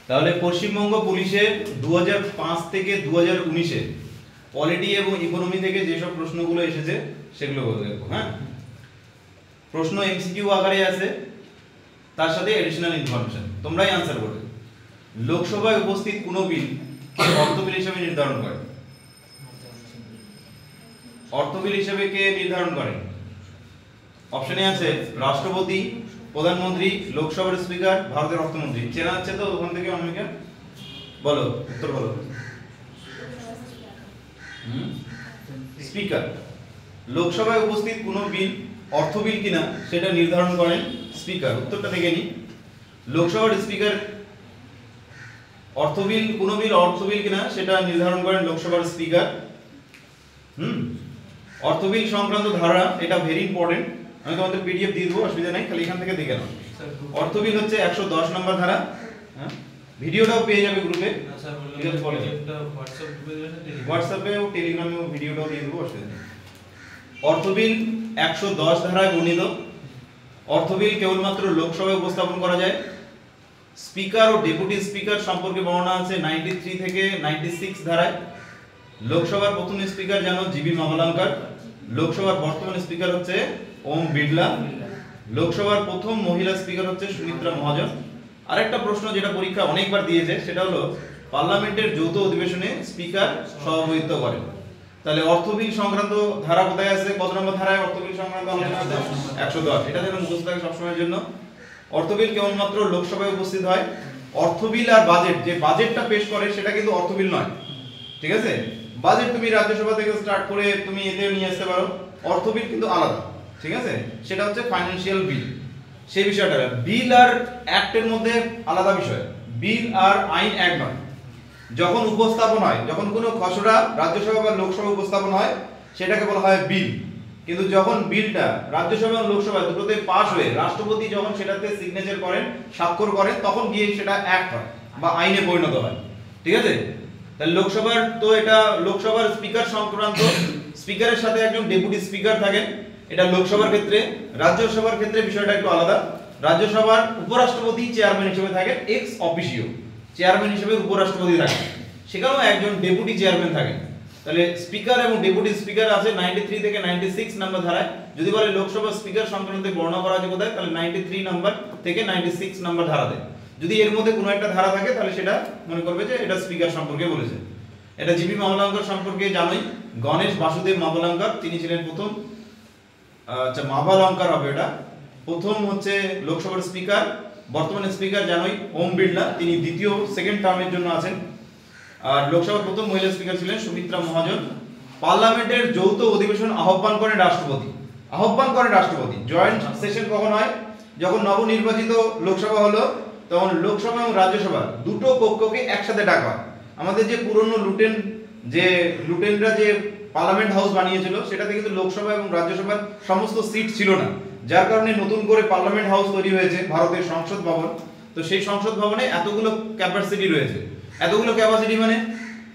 তাহলে পশ্চিমবঙ্গ পুলিশের 2005 থেকে 2019-এ পলিটি এবং ইকোনমি থেকে যেসব প্রশ্নগুলো এসেছে সেগুলো বলে দেবো। হ্যাঁ, প্রশ্ন এমসিকিউ আকারে আছে, তার সাথে এডিশনাল ইনফরমেশন, তোমরাই আনসার করবে। লোকসভায় উপস্থিত কোন বিল অর্থ বিল হিসেবে নির্ধারণ করে? অর্থ বিল হিসেবে কে নির্ধারণ করে? অপশনে আছে রাষ্ট্রপতি, প্রধানমন্ত্রী, লোকসভার স্পিকার, ভারতের অর্থমন্ত্রী। চেনা আছে তো ওখান থেকে অনেকে? বলো, উত্তর বলো। স্পিকার। লোকসভায় উপস্থিত কোন বিল অর্থ বিল কিনা সেটা নির্ধারণ করেন স্পিকার। উত্তরটা দেখে নি। লোকসভার স্পিকার অর্থ বিল, কোন বিল অর্থ বিল কিনা সেটা নির্ধারণ করেন লোকসভার স্পিকার। অর্থ বিল সংক্রান্ত ধারা, এটা ভেরি ইম্পর্টেন্ট, আমি তোমাদের পিডিএফ দিয়ে দেবো, অসুবিধা নাই, খালি এখান থেকে দেখে নাও। অর্থ বিল হচ্ছে 110 নম্বর ধারা। হ্যাঁ, ভিডিওটাও পেয়ে যাবে গ্রুপে। হোয়াটসঅ্যাপে ও টেলিগ্রামেও ভিডিওটাও দিয়ে দেবো, অসুবিধা নেই। অর্থ বিল 110 ধারায় বর্ণিত। অর্থ বিল কেবলমাত্র লোকসভায় উপস্থাপন করা যায়। স্পিকার ও ডেপুটি স্পিকার সম্পর্কে বর্ণনা আছে 93 থেকে 96 ধারায়। লোকসভার প্রথম স্পিকার জানো জিবি মাভালাঙ্কার। লোকসভার বর্তমান স্পিকার হচ্ছে ওম বিড়লা। লোকসভার প্রথম মহিলা স্পিকার হচ্ছে সুমিত্রা মহাজন। আরেকটা প্রশ্ন যেটা পরীক্ষা অনেকবার দিয়েছে সেটা হলো পার্লামেন্টের যৌথ অধিবেশনে স্পিকার সভাপতিত্ব করেন। তাহলে অর্থ বিল সংক্রান্ত ধারা কোথায় আছে? কত নম্বর ধারায় অর্থ বিল সংক্রান্ত আলোচনা আছে? 110। এটা যেন মুখস্থ থাকে সবসময়ের জন্য। অর্থ বিল কেবলমাত্র লোকসভায় উপস্থিত হয়। অর্থ বিল আর বাজেট, যে বাজেটটা পেশ করে সেটা কিন্তু অর্থ বিল নয়, ঠিক আছে? বাজেট তুমি রাজ্যসভা থেকে স্টার্ট করে তুমি এতে নিয়ে আসতে পারো, অর্থ বিল কিন্তু আলাদা, ঠিক আছে? সেটা হচ্ছে ফাইন্যান্সিয়াল বিল, সেই বিষয়টা। বিল আর অ্যাক্টের মধ্যে আলাদা বিষয়। বিল আর আইন এক নয়। যখন উপস্থাপন হয়, যখন কোনো খসড়া রাজ্যসভা বা লোকসভা উপস্থাপন হয় সেটাকে বলা হয় বিল। কিন্তু যখন বিলটা রাজ্যসভা এবং লোকসভা দুটোতে পাস হয়ে রাষ্ট্রপতি যখন সেটাতে সিগনেচার করেন, স্বাক্ষর করেন, তখন গিয়ে সেটা অ্যাক্ট হয় বা আইনে পরিণত হয়, ঠিক আছে? তাহলে লোকসভার তো এটা লোকসভার স্পিকার সংক্রান্ত, স্পিকারের সাথে একজন ডেপুটি স্পিকার থাকেন, এটা লোকসভার ক্ষেত্রে। রাজ্যসভার ক্ষেত্রে বিষয়টা একটু আলাদা। রাজ্যসভার উপরাষ্ট্রপতি চেয়ারম্যান হিসেবে থাকেন, এক্স অফিসিও চেয়ারম্যান হিসেবে উপরাষ্ট্রপতি থাকেন, সেখানেও একজন ডেপুটি চেয়ারম্যান থাকেন। তাহলে স্পিকার এবং ডেপুটি স্পিকার আছে 93 থেকে 96 নম্বর ধারায়। যদি বলে লোকসভা স্পিকার সংক্রান্ত বর্ণনা করা আছে কোথায়, তাহলে 93 নম্বর থেকে 96 নম্বর ধারাতে। যদি এর মধ্যে কোনো একটা ধারা থাকে তাহলে সেটা মনে করবে যে এটা স্পিকার সম্পর্কে বলেছে। এটা জিবি মাভালাঙ্কার সম্পর্কে জানোই, গণেশ বাসুদেব মাভালাঙ্কার, তিনি ছিলেন প্রথম, আচ্ছা মাভালাঙ্কার হবে এটা, প্রথম হচ্ছে লোকসভার স্পিকার। বর্তমানে স্পিকার জানোই ওম বিড়লা, তিনি দ্বিতীয় সেকেন্ড টার্মের জন্য আছেন। আর লোকসভার প্রথম মহিলা স্পিকার ছিলেন সুমিত্রা মহাজন। পার্লামেন্টের যৌথ অধিবেশন আহ্বান করেন রাষ্ট্রপতি। আহ্বান করেন রাষ্ট্রপতি। জয়েন্ট সেশন কখন হয়? যখন নবনির্বাচিত লোকসভা হলো তখন লোকসভা এবং রাজ্যসভা দুটো কক্ষকে একসাথে ডাকা হয়। আমাদের যে পুরনো লুটেনরা যে পার্লামেন্ট হাউস বানিয়েছিল সেটাতে কিন্তু লোকসভা এবং রাজ্যসভার সমস্ত সিট ছিল না, যার কারণে নতুন করে পার্লামেন্ট হাউস তৈরি হয়েছে, ভারতের সংসদ ভবন। তো সেই সংসদ ভবনে এতগুলো ক্যাপাসিটি রয়েছে। এতগুলো ক্যাপাসিটি মানে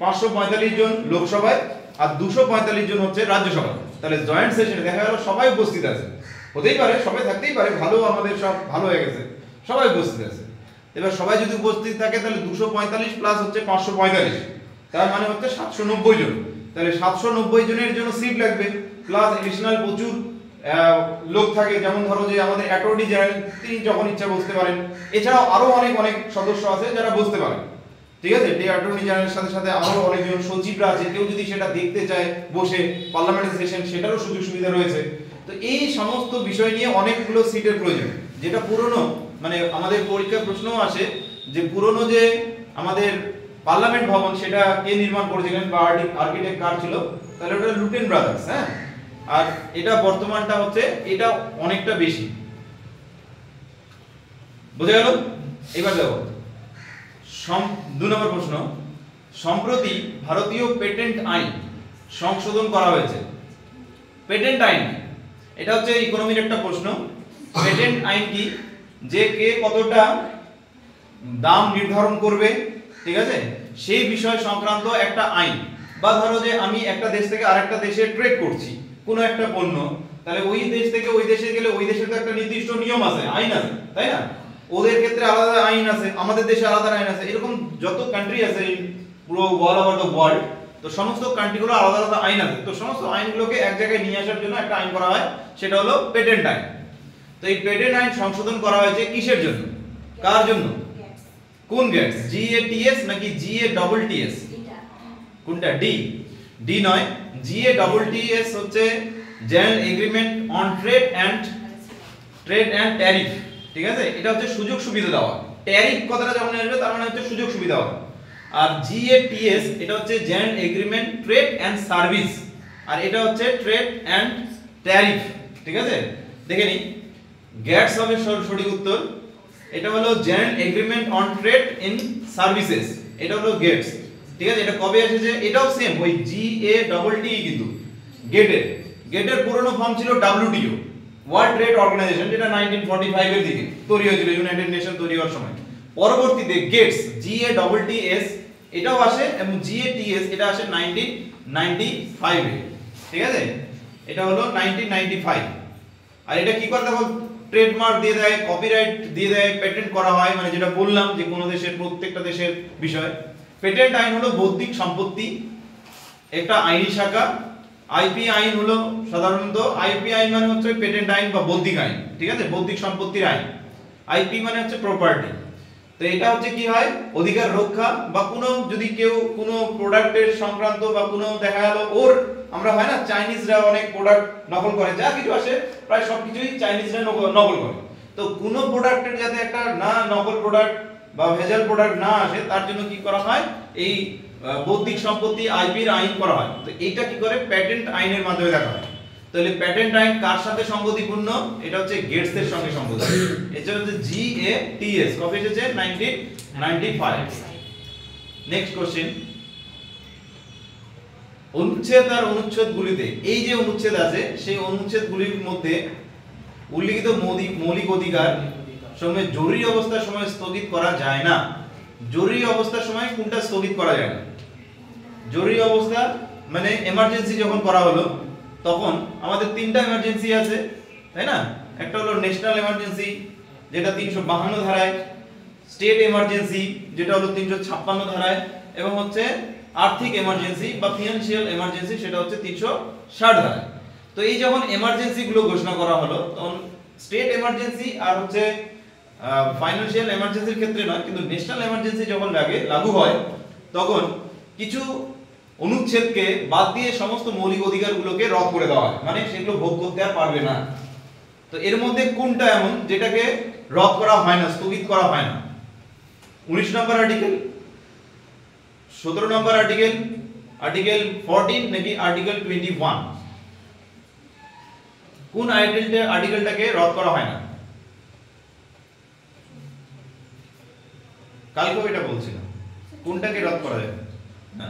545 জন লোকসভায় আর 245 জন হচ্ছে রাজ্যসভায়। তাহলে জয়েন্ট সেশনে দেখা গেল সবাই উপস্থিত আছে। হতেই পারে সবাই থাকতেই পারে, ভালো, আমাদের সব ভালো হয়ে গেছে, সবাই উপস্থিত আছে। এবার সবাই যদি উপস্থিত থাকে তাহলে 245 প্লাস হচ্ছে 545, তার মানে হচ্ছে 790 জন। তাহলে 790 জনের জন্য সিট লাগবে, প্লাস এডিশনাল প্রচুর লোক থাকে, যেমন ধরো যে আমাদের অ্যাটর্নি জেনারেল, তিনি যখন ইচ্ছা বসতে পারেন। এছাড়াও আরো অনেক অনেক সদস্য আছে যারা বসতে পারেন, ঠিক আছে? এই অ্যাটর্নি জেনারেলের সাথে সাথে আরো অনেকজন সচিবরা আছে, কেউ যদি সেটা দেখতে চায় বসে পার্লামেন্টের সেশন, সেটারও সুযোগ সুবিধা রয়েছে। তো এই সমস্ত বিষয় নিয়ে অনেকগুলো সিটের প্রয়োজন। যেটা পুরনো, মানে আমাদের পরীক্ষার প্রশ্নও আসে যে পুরনো যে আমাদের পার্লামেন্ট ভবন সেটা কে নির্মাণ করেছিলেন বা আর্কিটেক্ট কার ছিল, তাহলে ওটা লুটেন ব্রাদার্স। হ্যাঁ, আর এটা বর্তমানটা হচ্ছে এটা অনেকটা বেশি। বুঝে গেল? এবার দেখো 2 নম্বর প্রশ্ন। সম্প্রতি ভারতীয় পেটেন্ট আইন সংশোধন করা হয়েছে। পেটেন্ট আইন, এটা হচ্ছে ইকোনমির একটা প্রশ্ন। পেটেন্ট আইন কি? যে কে কতটা দাম নির্ধারণ করবে, ঠিক আছে, সেই বিষয় সংক্রান্ত একটা আইন। বা ধরো যে আমি একটা দেশ থেকে আরেকটা দেশে ট্রেড করছি কোনো একটা পণ্য, তাহলে ওই দেশ থেকে ওই দেশে গেলে ওই দেশের তো একটা নির্দিষ্ট নিয়ম আছে, আইন আছে, তাই না? ওদের ক্ষেত্রে আলাদা আইন আছে, আমাদের দেশে আলাদা আইন আছে, এরকম যত কান্ট্রি আছে পুরো অল ওভার দ্য ওয়ার্ল্ড, তো সমস্ত কান্ট্রিগুলো আলাদা আলাদা আইন আছে। তো সমস্ত আইনগুলোকে এক জায়গায় নিয়ে আসার জন্য একটা আইন করা হয়, সেটা হলো পেটেন্ট আইন। তো এই পেটেন্ট আইন সংশোধন করা হয়েছে কিসের জন্য, কার জন্য? কোন গ্যাটস? GATS নাকি GATTS? কোনটা? ডি নয়, GATTS হচ্ছে general agreement on trade and tariff. ঠিক আছে, এটা হচ্ছে সুযোগ সুবিধা দেওয়া। ট্যারিফ কথাটা যখন আসবে তার মানে হচ্ছে সুযোগ সুবিধা দেওয়া। আর GATS এটা হচ্ছে general agreement trade and service, আর এটা হচ্ছে ট্রেড অ্যান্ড ট্যারিফ। ঠিক আছে, দেখে নিই। গ্যাটস হবে সঠিক উত্তর। এটা হলো general agreement on trade in services, এটা হলো গেটস। ঠিক আছে, এটা কবে এসেছে? এটাও সেম ওই GATT, কিন্তু গেটের পুরনো ফর্ম ছিল WTO, ওয়ার্ল্ড ট্রেড অর্গানাইজেশন, যেটা 1945 এর দিকে তৈরি হয়েছিল, ইউনাইটেড নেশন তৈরি হওয়ার সময়। পরবর্তীতে গেটস GATTS এটাও আসে, এবং GATS এটা আসে 1995 এ। ঠিক আছে, এটা হলো 1995। আর এটা কি করে? দেখো, ট্রেডমার্ক দিয়ে দেয়, কপিরাইট দিয়ে দেয়, পেটেন্ট করা হয়, মানে যেটা বললাম যে কোন দেশের, প্রত্যেকটা দেশের বিষয়। পেটেন্ট আইন হলো বৌদ্ধিক সম্পত্তি একটা আইনি শাখা। আইপি আইন হলো সাধারণত, আইপি আইন মানে হচ্ছে পেটেন্ট আইন বা বৌদ্ধিক আইন। ঠিক আছে, বৌদ্ধিক সম্পত্তির আইন। আইপি মানে হচ্ছে প্রপার্টি। তো এটা হচ্ছে কি হয়, অধিকার রক্ষা, বা কোনো যদি কেউ কোনো প্রোডাক্টের সংক্রান্ত বা কোনো দেখা গেল ওর, আমরা হয় না চাইনিজরা অনেক প্রোডাক্ট নকল করে, যা কিছু আসে প্রায় সবকিছুই চাইনিজরা নকল করে। তো কোনো প্রোডাক্টের যাতে একটা না নকল প্রোডাক্ট বা ভেজাল প্রোডাক্ট না আসে, তার জন্য কি করা হয়, এই বৌদ্ধিক সম্পত্তি আইপির আইন করা হয়। তো এইটা কি করে? পেটেন্ট আইনের মাধ্যমে দেখা হয়। তাহলে পেটেন্ট আইন কার সাথে সঙ্গতিপূর্ণ? এটা হচ্ছে গেটস এর সঙ্গে সঙ্গতি। এটা হচ্ছে GATS কবে এসেছে? 1995। নেক্সট কোশ্চেন, অনুচ্ছেদ আর অনুচ্ছেদগুলিতে, এই যে অনুচ্ছেদ আছে সেই অনুচ্ছেদগুলির মধ্যে উল্লিখিত মৌলিক অধিকার সঙ্গে জরুরি অবস্থার সময় স্থগিত করা যায় না। জরুরি অবস্থার সময় কোনটা স্থগিত করা যায় না? জরুরি অবস্থা মানে এমার্জেন্সি যখন করা হলো, তখন আমাদের তিনটা এমার্জেন্সি আছে, তাই না? একটা হলো ন্যাশনাল এমার্জেন্সি, যেটা 352 ধারায়, স্টেট এমার্জেন্সি যেটা হলো 356 ধারায়, এবং হচ্ছে আর্থিক এমার্জেন্সি বা ফিনান্সিয়াল এমার্জেন্সি, সেটা হচ্ছে 360 ধারায়। তো এই যখন এমার্জেন্সি গুলো ঘোষণা করা হলো, তখন স্টেট এমার্জেন্সি আর হচ্ছে ফাইনান্সিয়াল এমার্জেন্সির ক্ষেত্রে নয়, কিন্তু ন্যাশনাল এমার্জেন্সি যখন লাগু হয়, তখন কিছু অনুচ্ছেদকে বাদ দিয়ে সমস্ত মৌলিক অধিকারগুলোকে রদ করে দেওয়া হয়, মানে সেগুলো ভোগ করতে আর পারবে না। তো এর মধ্যে কোনটা এমন যেটাকে রদ করা হয় না, স্থগিত করা হয় না? 19 নম্বর আর্টিকেল, 17 নম্বর আর্টিকেল, আর্টিকেল 14 নাকি আর্টিকেল 21? কোন আর্টিকেলটাকে রদ করা হয় না? কালকে এটা বলছিলাম, কোনটাকে রদ করা যায় না?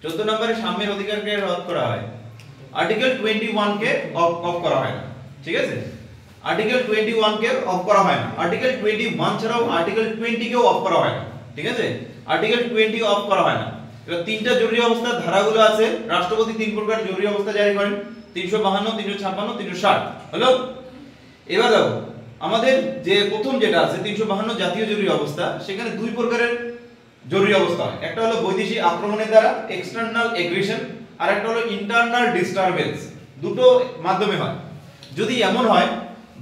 14 নম্বরে সাম্যের অধিকারকে রদ করা হয়, আর্টিকেল 21 কে অফ করা হয় না। ঠিক আছে, আর্টিকেল 21 কে অফ করা হয় না। আর্টিকেল 21 ছাড়াও আর্টিকেল 20 কেও অফ করা হয় না। ঠিক আছে, আর্টিকেল 20 অফ করা হয় না। এবার তিনটা জরুরি অবস্থার ধারাগুলো আছে, রাষ্ট্রপতি তিন প্রকার জরুরি অবস্থা জারি করেন, 352, 356, 360 হলো। এবার দেখো, আমাদের যে প্রথম যেটা আছে 352 জাতীয় জরুরি অবস্থা, সেখানে দুই প্রকারের জরুরি অবস্থা হয়। একটা হলো বৈদেশিক আক্রমণের দ্বারা, এক্সটার্নাল এগ্রেশন, আর একটা হলো ইন্টারনাল ডিস্টারবেন্স, দুটো মাধ্যমে হয়। যদি এমন হয়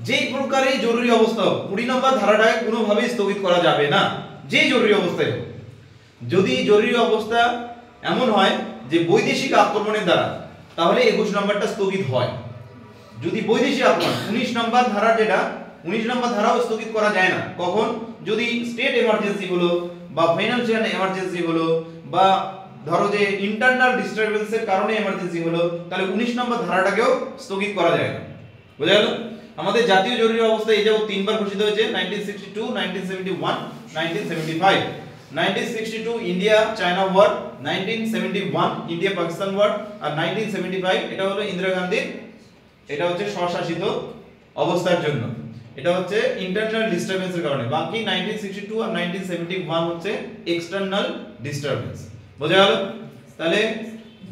যেই প্রকারেই জরুরি অবস্থা হোক, 20 নম্বর ধারাটাকে কোনোভাবেই স্থগিত করা যাবে না, যেই জরুরি অবস্থায় হোক। যদি জরুরি অবস্থা এমন হয় যে বৈদেশিক আক্রমণের দ্বারা, তাহলে 21 নম্বরটা স্থগিত হয়। যদি বৈদেশিক আক্রমণ, 19 নম্বর ধারা, যেটা 19 নম্বর ধারাও স্থগিত করা যায় না। কখন? যদি স্টেট এমার্জেন্সি হলো, বা ফাইনান্সিয়াল এমার্জেন্সি হলো, বা ধরো যে ইন্টারনাল ডিস্টারবেন্সের কারণে এমার্জেন্সি হলো, তাহলে 19 নম্বর ধারাটাকেও স্থগিত করা যায় না। বুঝা গেল? আমাদের জাতীয় জরুরি অবস্থা এই যাবত তিনবার ঘোষিত হয়েছে, 1962, 1971, 1975। 1962 India China war, 1971 India Pakistan war, আর 1975 এটা হলো ইন্দিরা গান্ধীর, এটা হচ্ছে স্বশাসিত অবস্থার জন্য, এটা হচ্ছে ইন্টারনাল ডিস্টারবেন্সের কারণে। বাকি 1962 আর 1971 হচ্ছে এক্সটার্নাল ডিস্টারবেন্স। বোঝা গেল? তাহলে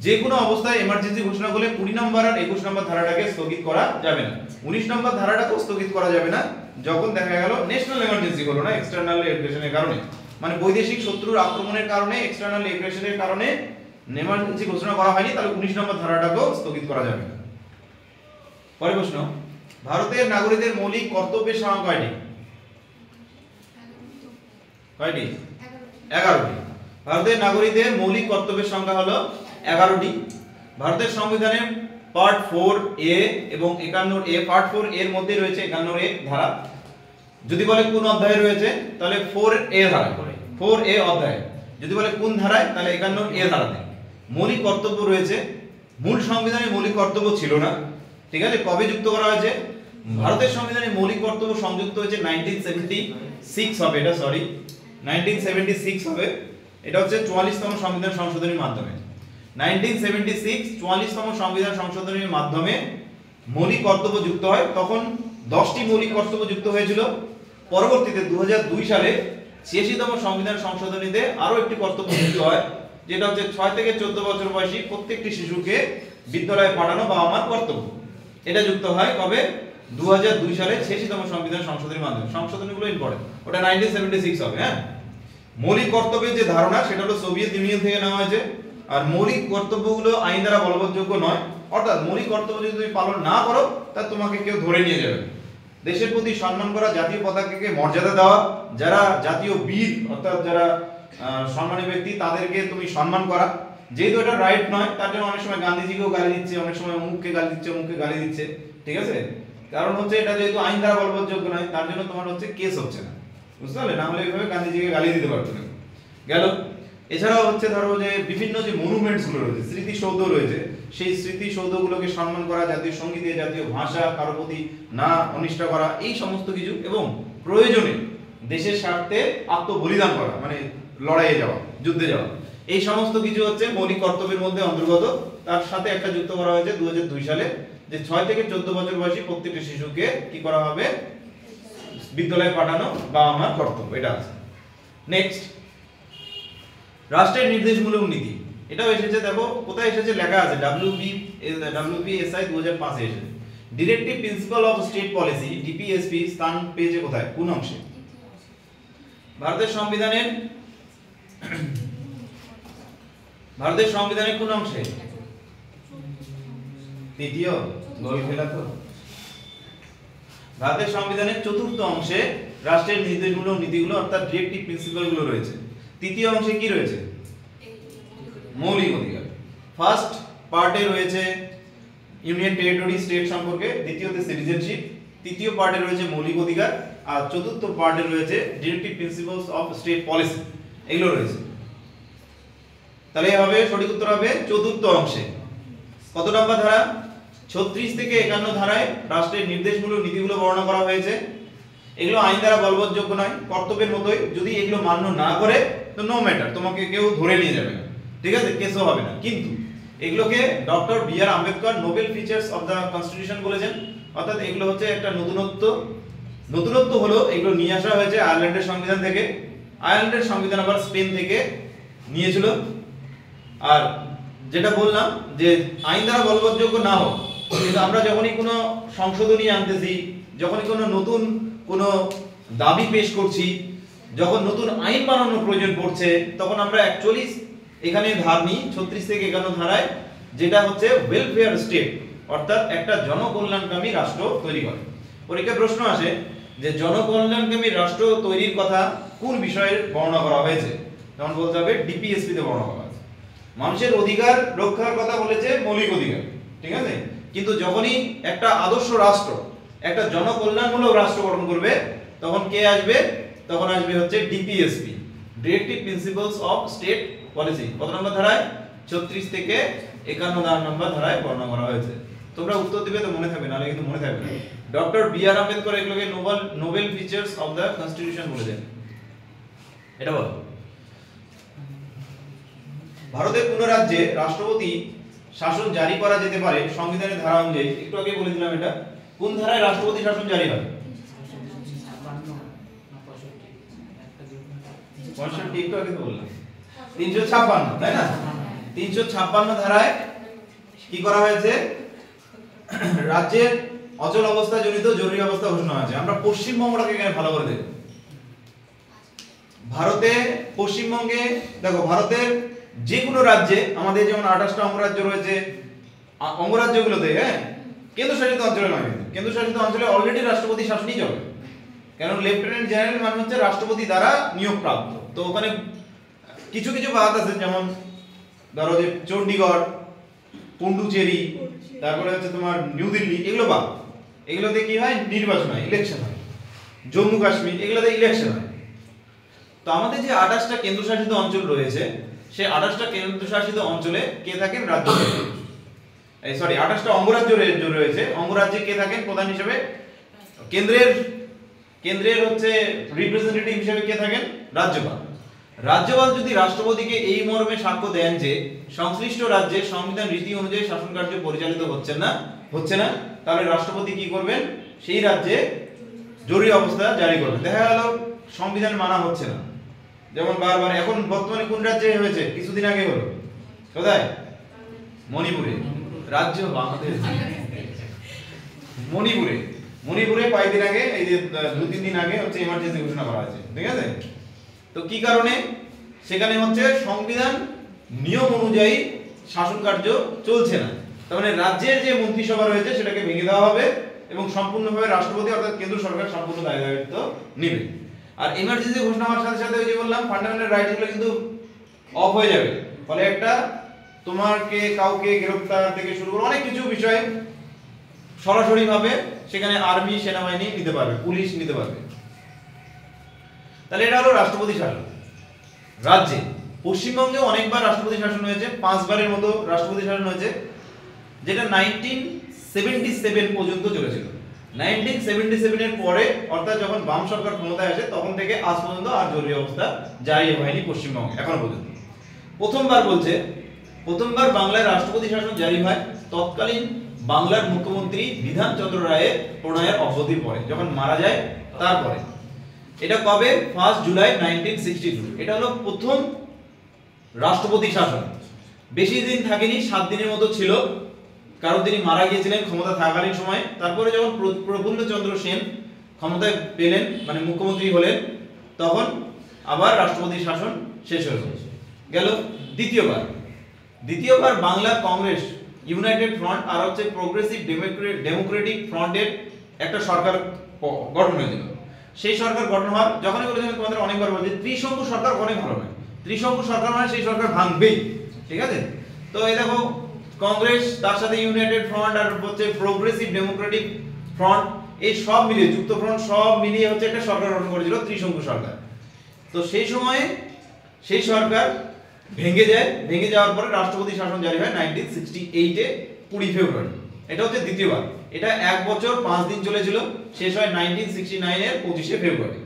যে কোনো অবস্থায় এমার্জেন্সি ঘোষণা করলে 20 নম্বর আর 21 নম্বর ধারাটাকে স্থগিত করা যাবে না। 19 নম্বর ধারাটাকেও স্থগিত করা যাবে না, যখন দেখা গেল ন্যাশনাল এমার্জেন্সি হলো না এক্সটার্নাল এগ্রেশনের কারণে, মানে বৈদেশিক শত্রুর আক্রমণের কারণে এক্সটার্নাল এগ্রেশনের কারণে এমার্জেন্সি ঘোষণা করা হয়নি, তাহলে 19 নম্বর ধারাটাকেও স্থগিত করা যাবে না। পরের প্রশ্ন, ভারতের নাগরিকদের মৌলিক কর্তব্যের সংখ্যা কয়টি? কয়টি? 11টি। ভারতের নাগরিকদের মৌলিক কর্তব্যের সংখ্যা হলো 11টি। ভারতের সংবিধানের পার্ট 4A এবং 51A, পার্ট 4 এর মধ্যে রয়েছে 51A ধারা। যদি বলে কোন অধ্যায়ে রয়েছে তাহলে 4A ধারা করে, 4A অধ্যায়ে। যদি বলে কোন ধারায় তাহলে 51A ধারাতে মৌলিক কর্তব্য রয়েছে। মূল সংবিধানে মৌলিক কর্তব্য ছিল না, ঠিক আছে? কবে যুক্ত করা হয়েছে? ভারতের সংবিধানে মৌলিক কর্তব্য সংযুক্ত হয়েছে 1976 হবে, এটা 1976 হবে। এটা হচ্ছে 44তম সংবিধান সংশোধনীর মাধ্যমে। 1976 44তম সংবিধান সংশোধনীর মাধ্যমে মৌলিক কর্তব্য যুক্ত হয়। তখন 10টি মৌলিক কর্তব্য যুক্ত হয়েছিল। পরবর্তীতে 2002 সালে 86তম সংবিধান সংশোধনীতে আরো একটি কর্তব্য যুক্ত হয়, যেটা হচ্ছে 6 থেকে 14 বছর বয়সী প্রত্যেকটি শিশুকে বিদ্যালয়ে পাঠানো বাবা মার কর্তব্য। এটা যুক্ত হয় কবে? 2002 সালে 86তম সংবিধান সংশোধনীর মাধ্যমে। সংশোধনীগুলো ইম্পর্টেন্ট, ওটা 1976 হবে। হ্যাঁ, মৌলিক কর্তব্যের যে ধারণা সেটা হলো সোভিয়েত ইউনিয়ন থেকে নেওয়া হয়েছে। আর মৌলিক কর্তব্যগুলো আইন দ্বারা বলবৎযোগ্য নয়, অর্থাৎ মৌলিক কর্তব্য যদি তুমি পালন না করো তা তোমাকে কেউ ধরে নিয়ে যাবে। দেশের প্রতি সম্মান করা, জাতীয় পতাকাকে মর্যাদা দেওয়া, যারা জাতীয় বীর অর্থাৎ যারা সম্মানী ব্যক্তি তাদেরকে তুমি সম্মান করা। যেহেতু এটা রাইট নয়, তার জন্য অনেক সময় গান্ধীজিকেও গালি দিচ্ছে, অনেক সময় অমুককে গালি দিচ্ছে, অমুককে গালি দিচ্ছে, ঠিক আছে? কারণ হচ্ছে এটা যেহেতু আইন দ্বারা বলবৎযোগ্য নয়, তার জন্য তোমার হচ্ছে কেস হচ্ছে না, বুঝতে পারলে? না হলে এইভাবে গান্ধীজিকে গালি দিতে পারতো না। গেল। এছাড়াও হচ্ছে ধরো যে বিভিন্ন যে মনুমেন্টস গুলো রয়েছে, স্মৃতিসৌধ রয়েছে, সেই স্মৃতিসৌধগুলোকে সম্মান করা, জাতীয় সঙ্গীতে জাতীয় ভাষা কারো প্রতি না অনিষ্টা করা, এই সমস্ত কিছু, এবং প্রয়োজনে দেশের স্বার্থে আত্মবলিদান করা, মানে লড়াইয়ে যাওয়া, যুদ্ধে যাওয়া, এই সমস্ত কিছু হচ্ছে মৌলিক কর্তব্যের মধ্যে অন্তর্গত। তার সাথে একটা যুক্ত করা হয়েছে 2002 সালে, যে 6 থেকে 14 বছর বয়সী প্রত্যেকটি শিশুকে কি করা হবে? বিদ্যালয়ে পাঠানো বাবা মার কর্তব্য, এটা আছে। নেক্সট, রাষ্ট্রের নির্দেশমূলক নীতি। এটাও এসেছে, দেখো কোথায় এসেছে, লেখা আছে WPSI 2005 এ এসেছে। Directive principal of state policy, DPSP, স্থান পেয়েছে কোথায়, কোন অংশে? ভারতের সংবিধানের কোন অংশে? তৃতীয়, গোল খেলা তো। ভারতের সংবিধানের 4র্থ অংশে রাষ্ট্রের নির্দেশমূলক নীতিগুলো অর্থাৎ ডিরেক্টিভ প্রিন্সিপাল গুলো রয়েছে। তৃতীয় অংশে কি রয়েছে? মৌলিক অধিকার। ফার্স্ট পার্টে রয়েছে ইউনিয়ন টেরিটরি, স্টেট সম্পর্কে, দ্বিতীয়তে সিটিজেনশিপ, তৃতীয় পার্টে রয়েছে মৌলিক অধিকার, আর চতুর্থ পার্টে রয়েছে directive principles of state policy, এগুলো রয়েছে। তাহলে হবে সঠিক উত্তর হবে 4র্থ অংশে। কত নম্বর ধারা? 36 থেকে 51 ধারায় রাষ্ট্রের নির্দেশমূলক নীতিগুলো বর্ণনা করা হয়েছে। এগুলো আইন দ্বারা বলবৎযোগ্য নয়, কর্তব্যের মতোই। যদি এগুলো মান্য না করে তো নো ম্যাটার, তোমাকে কেউ ধরে নিয়ে যাবে না, ঠিক আছে? কেসও হবে না। কিন্তু এগুলোকে doctor B.R. Ambedkar Nobel features of the constitution বলেছেন। অর্থাৎ এগুলো হচ্ছে একটা নতুনত্ব হলো এগুলো নিয়ে আসা হয়েছে আয়ারল্যান্ডের সংবিধান থেকে। আয়ারল্যান্ডের সংবিধান আবার স্পেন থেকে নিয়েছিল। আর যেটা বললাম যে আইন দ্বারা বলবৎযোগ্য না হোক, কিন্তু আমরা যখনই কোনো সংশোধনী আনতেছি, যখনই কোনো নতুন কোনো দাবি পেশ করছি, যখন নতুন আইন বানানোর প্রয়োজন পড়ছে, তখন আমরা অ্যাকচুয়ালি এখানে ধার নিই 36 থেকে 51 ধারায়, যেটা হচ্ছে ওয়েলফেয়ার স্টেট, অর্থাৎ একটা জনকল্যাণকামী রাষ্ট্র তৈরি করে। পরীক্ষায় প্রশ্ন আসে যে জনকল্যাণকামী রাষ্ট্র তৈরির কথা কোন বিষয়ে বর্ণনা করা হয়েছে? তখন বলতে হবে DPSP তে বর্ণনা করা হয়েছে। মানুষের অধিকার রক্ষার কথা বলেছে, মৌলিক অধিকার, ঠিক আছে? কিন্তু যখনই একটা আদর্শ রাষ্ট্র, একটা জনকল্যাণমূলক রাষ্ট্র গঠন করবে, তখন কে আসবে? তখন আসবে হচ্ছে DPSP, directive principles of state policy. কত নম্বর ধারায়? 36 থেকে 51 নম্বর ধারায় বর্ণনা করা হয়েছে। তোমরা উত্তর দিবে তো মনে থাকবে, নাহলে কিন্তু মনে থাকবে না। Doctor B.R. আম্বেদকর এগুলোকে Nobel features of the constitution বলেছেন। এটা বল। ভারতের কোন রাজ্যে রাষ্ট্রপতি শাসন জারি করা যেতে পারে সংবিধানের ধারা অনুযায়ী? একটু আগে বলে দিলাম এটা। কোন ধারায় রাষ্ট্রপতি শাসন জারি হয়? 65 একটু আগে তো বললাম। 356, তাই না? 356 ধারায় কি করা হয়েছে? রাজ্যের অচল অবস্থা জনিত জরুরি অবস্থা ঘোষণা হয়েছে। আমরা পশ্চিমবঙ্গটাকে এখানে ভালো করে দেখব। ভারতে পশ্চিমবঙ্গে দেখো, ভারতের যে কোনো রাজ্যে আমাদের যেমন 28টা অঙ্গরাজ্য রয়েছে, অঙ্গরাজ্যগুলোতে কেন্দ্রশাসিত অঞ্চলে নয়, কেন্দ্রশাসিত অঞ্চলে অলরেডি রাষ্ট্রপতি শাসনই চলে, কারণ লেফটেন্যান্ট জেনারেল মানে হচ্ছে রাষ্ট্রপতি দ্বারা নিয়োগপ্রাপ্ত। তো ওখানে কিছু কিছু বাদ আছে, যেমন ধরো যে চণ্ডীগড়, পন্ডুচেরি, তারপরে হচ্ছে তোমার নিউ দিল্লি, এগুলো বাদ। এগুলোতে কি হয়, নির্বাচন হয়, ইলেকশন হয়। জম্মু কাশ্মীর, এগুলোতে ইলেকশন হয়। তো আমাদের যে 28টা কেন্দ্রশাসিত অঞ্চল রয়েছে, সেই 28টা কেন্দ্রশাসিত অঞ্চলে কে থাকেন, রাজ্যপাল। 28টা অঙ্গরাজ্য রয়েছে, অঙ্গরাজ্যে কে থাকেন প্রধান হিসেবে, কেন্দ্রের হচ্ছে রিপ্রেজেন্টেটিভ হিসেবে কে থাকেন, রাজ্যপাল। রাজ্যপাল যদি রাষ্ট্রপতিকে এই মর্মে সাক্ষ্য দেন যে সংশ্লিষ্ট রাজ্যের সংবিধান রীতি অনুযায়ী শাসন কার্য পরিচালিত হচ্ছে না, তাহলে রাষ্ট্রপতি কি করবেন, সেই রাজ্যে জরুরি অবস্থা জারি করবেন। দেখা গেল সংবিধান মানা হচ্ছে না, যেমন বারবার এখন বর্তমানে কোন রাজ্যে হয়েছে, কিছুদিন আগে হলো, কোথায়, মণিপুরে। রাজ্য বাংলাদেশ, মণিপুরে কয়েকদিন আগে, এই যে 2-3 দিন আগে হচ্ছে ইমার্জেন্সি ঘোষণা করা হয়েছে, ঠিক আছে। তো কি কারণে, সেখানে হচ্ছে সংবিধান নিয়ম অনুযায়ী শাসন কার্য চলছে না, তার মানে রাজ্যের যে মন্ত্রিসভা রয়েছে সেটাকে ভেঙে দেওয়া হবে এবং সম্পূর্ণভাবে রাষ্ট্রপতি অর্থাৎ কেন্দ্র সরকার সম্পূর্ণ দায়িত্ব নেবে। আর ইমার্জেন্সি ঘোষণা হওয়ার সাথে সাথে ওই যে বললাম ফান্ডামেন্টাল রাইটস গুলো কিন্তু অফ হয়ে যাবে, ফলে একটা তোমাকে কাউকে গ্রেফতার থেকে শুরু করে অনেক কিছু বিষয়ে সরাসরি ভাবে সেখানে আর্মি, সেনাবাহিনী নিতে পারবে, পুলিশ নিতে পারবে। তাহলে এটা হলো রাষ্ট্রপতি শাসন। রাজ্যে পশ্চিমবঙ্গে অনেকবার রাষ্ট্রপতি শাসন হয়েছে, 5 বারের মতো রাষ্ট্রপতি শাসন হয়েছে, যেটা 1977 পর্যন্ত চলেছিল। 1977 এর পরে অর্থাৎ যখন বাম সরকার ক্ষমতায় আসে তখন থেকে আজ পর্যন্ত আর জরুরি অবস্থা জারি হয়নি পশ্চিমবঙ্গে এখনো পর্যন্ত। প্রথমবার বাংলায় রাষ্ট্রপতি শাসন জারি হয় তৎকালীন বাংলার মুখ্যমন্ত্রী বিধান চন্দ্র রায়ের প্রণয়ের অবধির পরে, যখন মারা যায় তারপরে। এটা কবে, 1 জুলাই 1962। এটা হলো প্রথম রাষ্ট্রপতি শাসন। বেশি দিন থাকেনি, 7 দিনের মতো ছিল, কারণ তিনি মারা গিয়েছিলেন ক্ষমতা থাকাকালীন সময়। তারপরে যখন প্রফুল্ল চন্দ্র সেন ক্ষমতায় পেলেন, মানে মুখ্যমন্ত্রী হলেন, তখন আবার রাষ্ট্রপতি শাসন শেষ হয়ে গেল। দ্বিতীয়বার বাংলা কংগ্রেস, ইউনাইটেড ফ্রন্ট আর হচ্ছে প্রোগ্রেসিভ ডেমোক্রেটিক ফ্রন্টের একটা সরকার গঠন হয়েছিল। সেই সরকার গঠন হওয়ার যখনই বলেছিলাম তোমাদের অনেকবার বলছি, ত্রিশঙ্কু সরকার অনেক ভালো নয়। ত্রিশঙ্কু সরকার মানে সেই সরকার ভাঙবেই, ঠিক আছে। তো এই দেখো, কংগ্রেস, তার সাথে ইউনাইটেড ফ্রন্ট আর হচ্ছে প্রোগ্রেসিভ ডেমোক্রেটিক ফ্রন্ট, এই সব মিলিয়ে, যুক্ত ফ্রন্ট সব মিলিয়ে হচ্ছে একটা সরকার গঠন করেছিল, ত্রিশঙ্কু সরকার। তো সেই সময়ে সেই সরকার ভেঙে যাওয়ার পরে রাষ্ট্রপতি শাসন জারি হয় 1968 20 ফেব্রুয়ারি। এটা হচ্ছে দ্বিতীয়বার। এটা 1 বছর 5 দিন চলেছিল, শেষ হয় 1969 এর 25 ফেব্রুয়ারি।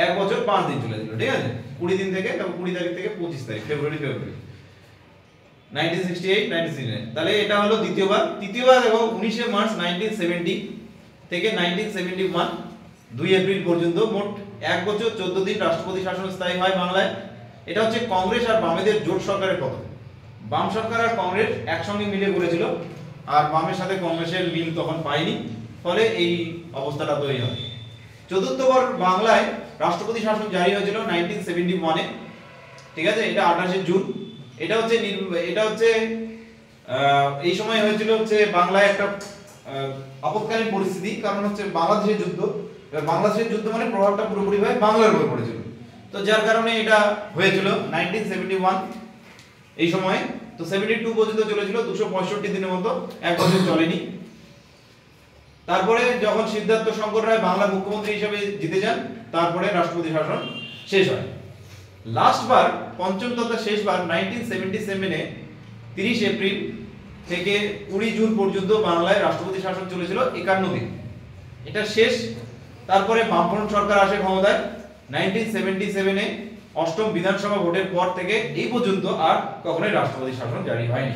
1 বছর 5 দিন চলেছিল, ঠিক আছে। 20 দিন থেকে, তারপর 20 তারিখ থেকে 25 তারিখ ফেব্রুয়ারি 1968-1969। তাহলে এটা হলো দ্বিতীয়বার। তৃতীয়বার দেখো 19 মার্চ 1970 থেকে 1971 2 এপ্রিল পর্যন্ত মোট 1 বছর 14 দিন রাষ্ট্রপতি শাসন স্থায়ী হয় বাংলায়। এটা হচ্ছে কংগ্রেস আর বামেদের জোট সরকারের পতন। বাম সরকার আর কংগ্রেস একসঙ্গে মিলে করেছিল, আর বামের সাথে কংগ্রেসের মিল তখন পায়নি, ফলে এই অবস্থাটা তৈরি হয়। চতুর্থবার বাংলায় রাষ্ট্রপতি শাসন জারি হয়েছিল 1971-এ, ঠিক আছে। এটা 28 জুন। এটা হচ্ছে এই সময় হয়েছিল হচ্ছে বাংলায় একটা আপৎকালীন পরিস্থিতি, কারণ হচ্ছে বাংলাদেশের যুদ্ধ। বাংলাদেশের যুদ্ধ মানে প্রভাবটা পুরোপুরিভাবে বাংলার উপর পড়েছিল, তো যার কারণে এটা হয়েছিল 1971 এই সময়। তো 72 পর্যন্ত চলেছিল, 265 দিনের মতো, 1 বছর চলেনি। তারপরে যখন সিদ্ধার্থ শঙ্কর রায় বাংলা মুখ্যমন্ত্রী হিসেবে জিতে যান, তারপরে রাষ্ট্রপতি শাসন শেষ হয়। লাস্টবার, পঞ্চম তথা শেষবার 1977-এ 30 এপ্রিল থেকে 20 জুন পর্যন্ত বাংলায় রাষ্ট্রপতি শাসন চলেছিল 51 দিন। এটা শেষ। তারপরে বামফ্রন্ট সরকার আসে ক্ষমতায় 1977-এ। অষ্টম বিধানসভা ভোটের পর থেকে এই পর্যন্ত আর কখনোই রাষ্ট্রপতি শাসন জারি হয়নি।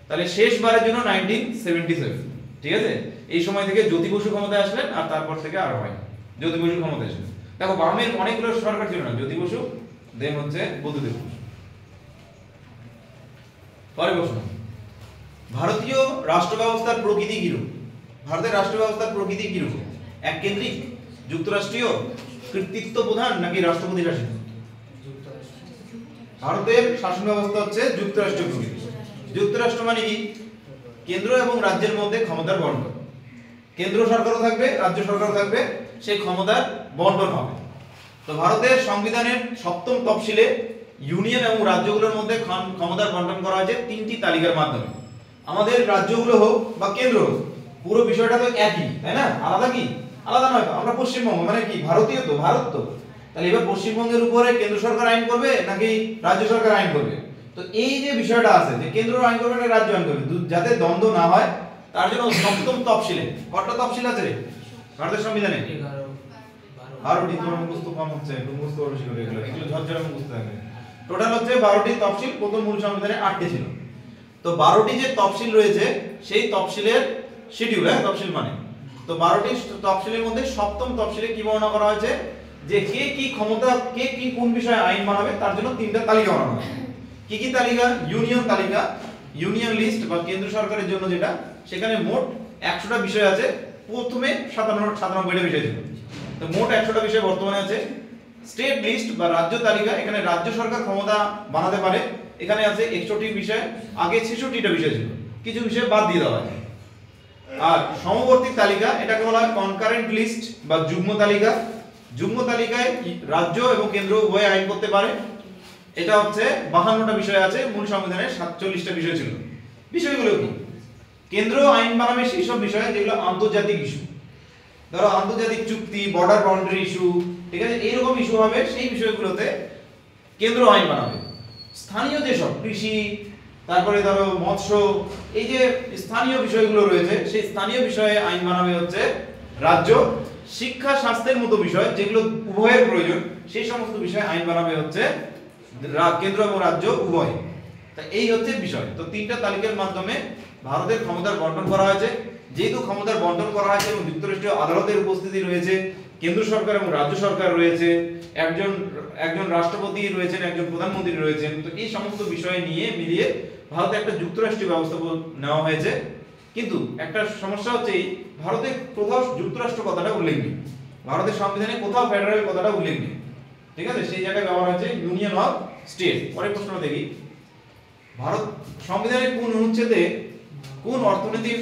তাহলে শেষবারের জন্য 1977, ঠিক আছে। এই সময় থেকে জ্যোতি বসু ক্ষমতায় আসলেন, আর তারপর থেকে আর হয়নি। জ্যোতি বসু ক্ষমতায় আসলেন। দেখো, বামের অনেকগুলো সরকার ছিল না, জ্যোতি বসু, দেন হচ্ছে বুদ্ধদেব বসু। পরে প্রশ্ন, ভারতীয় রাষ্ট্র ব্যবস্থার প্রকৃতি কিরূপ? ভারতের রাষ্ট্র ব্যবস্থার প্রকৃতি কিরকম? এককেন্দ্রিক, যুক্তরাষ্ট্রীয়, কর্তৃত্ব প্রধান নাকি রাষ্ট্রপতি শাসিত? ভারতের শাসন ব্যবস্থা হচ্ছে যুক্তরাষ্ট্রীয় প্রকৃতি। যুক্তরাষ্ট্র মানে কি? কেন্দ্র এবং রাজ্যের মধ্যে ক্ষমতার বন্টন। কেন্দ্র সরকারও থাকবে, রাজ্য সরকারও থাকবে, সেই ক্ষমতার বন্টন হবে। তো ভারতের সংবিধানের 7ম তফসিলে ইউনিয়ন এবং রাজ্যগুলোর মধ্যে ক্ষমতার বন্টন করা হয়েছে 3টি তালিকার মাধ্যমে। আমাদের রাজ্যগুলো হোক বা কেন্দ্র হোক, পুরো বিষয়টা তো একই, তাই না? আলাদা কি? আলাদা নয়। আমরা পশ্চিমবঙ্গ মানে কি ভারতীয়, তো ভারত তো, তাহলে এবার পশ্চিমবঙ্গের উপরে কেন্দ্র সরকার আইন করবে নাকি রাজ্য সরকার আইন করবে? তো এই যে বিষয়টা আছে যে কেন্দ্র আইন করবে না রাজ্য আইন করবে, যাতে দ্বন্দ্ব না হয় তার জন্য 7ম তফসিলে, কতটা তফসিল আছে রে ভারতের সংবিধানে? 12টি। তোমার মুখস্থ কম হচ্ছে, মুখস্থ বেশি করে এগুলো ঝরঝরে মুখস্থ থাকবে। টোটাল হচ্ছে 12টি তফসিল, প্রথম মূল সংবিধানে 8টি ছিল। তো 12টি যে তফসিল রয়েছে সেই তফসিলের শিডিউল, তফসিল মানে, তো 12টি তফসিলের মধ্যে 7ম তফসিলে কি বর্ণনা করা হয়েছে যে কে কি ক্ষমতা, কে কি কোন বিষয়ে আইন বানাবে তার জন্য 3টা তালিকা বানানো হয়েছে। কি কি তালিকা? ইউনিয়ন তালিকা, ইউনিয়ন লিস্ট বা কেন্দ্র সরকারের জন্য যেটা, সেখানে মোট 100টা বিষয় আছে। প্রথমে 97টা বিষয় ছিল, তো মোট 100টা বিষয় বর্তমানে আছে। স্টেট লিস্ট বা রাজ্য তালিকা, এখানে রাজ্য সরকার ক্ষমতা বানাতে পারে, এখানে আছে 61টি বিষয়, আগে 66টা বিষয় ছিল, কিছু বিষয় বাদ দিয়ে দেওয়া হয়। আর সমবর্তী তালিকা, এটাকে বলা হয় কনকারেন্ট লিস্ট বা যুগ্ম তালিকা। যুগ্ম তালিকায় রাজ্য এবং কেন্দ্র উভয় আইন করতে পারে। এটা হচ্ছে 52টা বিষয় আছে, মূল সংবিধানে 47টা বিষয় ছিল। বিষয়গুলো কি? কেন্দ্র আইন বানাবে সেই সব বিষয় যেগুলো আন্তর্জাতিক ইস্যু, ধরো আন্তর্জাতিক চুক্তি, বর্ডার বাউন্ডারি ইস্যু, ঠিক আছে, এইরকম ইস্যু হবে, সেই বিষয়গুলোতে কেন্দ্র আইন বানাবে। স্থানীয় যেসব কৃষি, তারপরে ধরো মৎস্য, এই যে স্থানীয় বিষয়গুলো রয়েছে সেই স্থানীয় বিষয়ে আইন বানাবে হচ্ছে রাজ্য। শিক্ষা, স্বাস্থ্যের মতো বিষয় যেগুলো উভয়ের প্রয়োজন, সেই সমস্ত বিষয়ে আইন বানাবে হচ্ছে কেন্দ্র এবং রাজ্য উভয়। তা এই হচ্ছে বিষয়। তো 3টা তালিকার মাধ্যমে ভারতের ক্ষমতার বন্টন করা হয়েছে। যেহেতু ক্ষমতার বন্টন করা হয়েছে এবং যুক্তরাষ্ট্রীয় আদালতের উপস্থিতি রয়েছে, কেন্দ্র সরকার এবং রাজ্য সরকার রয়েছে, একজন রাষ্ট্রপতি রয়েছেন, একজন প্রধানমন্ত্রী রয়েছেন, তো এই সমস্ত বিষয় নিয়ে মিলিয়ে ভারতে একটা যুক্তরাষ্ট্রীয় ব্যবস্থা নেওয়া হয়েছে। কিন্তু একটা সমস্যা হচ্ছে এই, ভারতে কোথাও যুক্তরাষ্ট্র কথাটা উল্লেখ নেই, ভারতের সংবিধানে কোথাও ফেডারেল কথাটা উল্লেখ নেই, ঠিক আছে, সেই জায়গায় ব্যবহার হয়েছে ইউনিয়ন অফ স্টেট। পরের প্রশ্নটা দেখি, ভারত সংবিধানের কোন অনুচ্ছেদে কোন অর্থনৈতিক,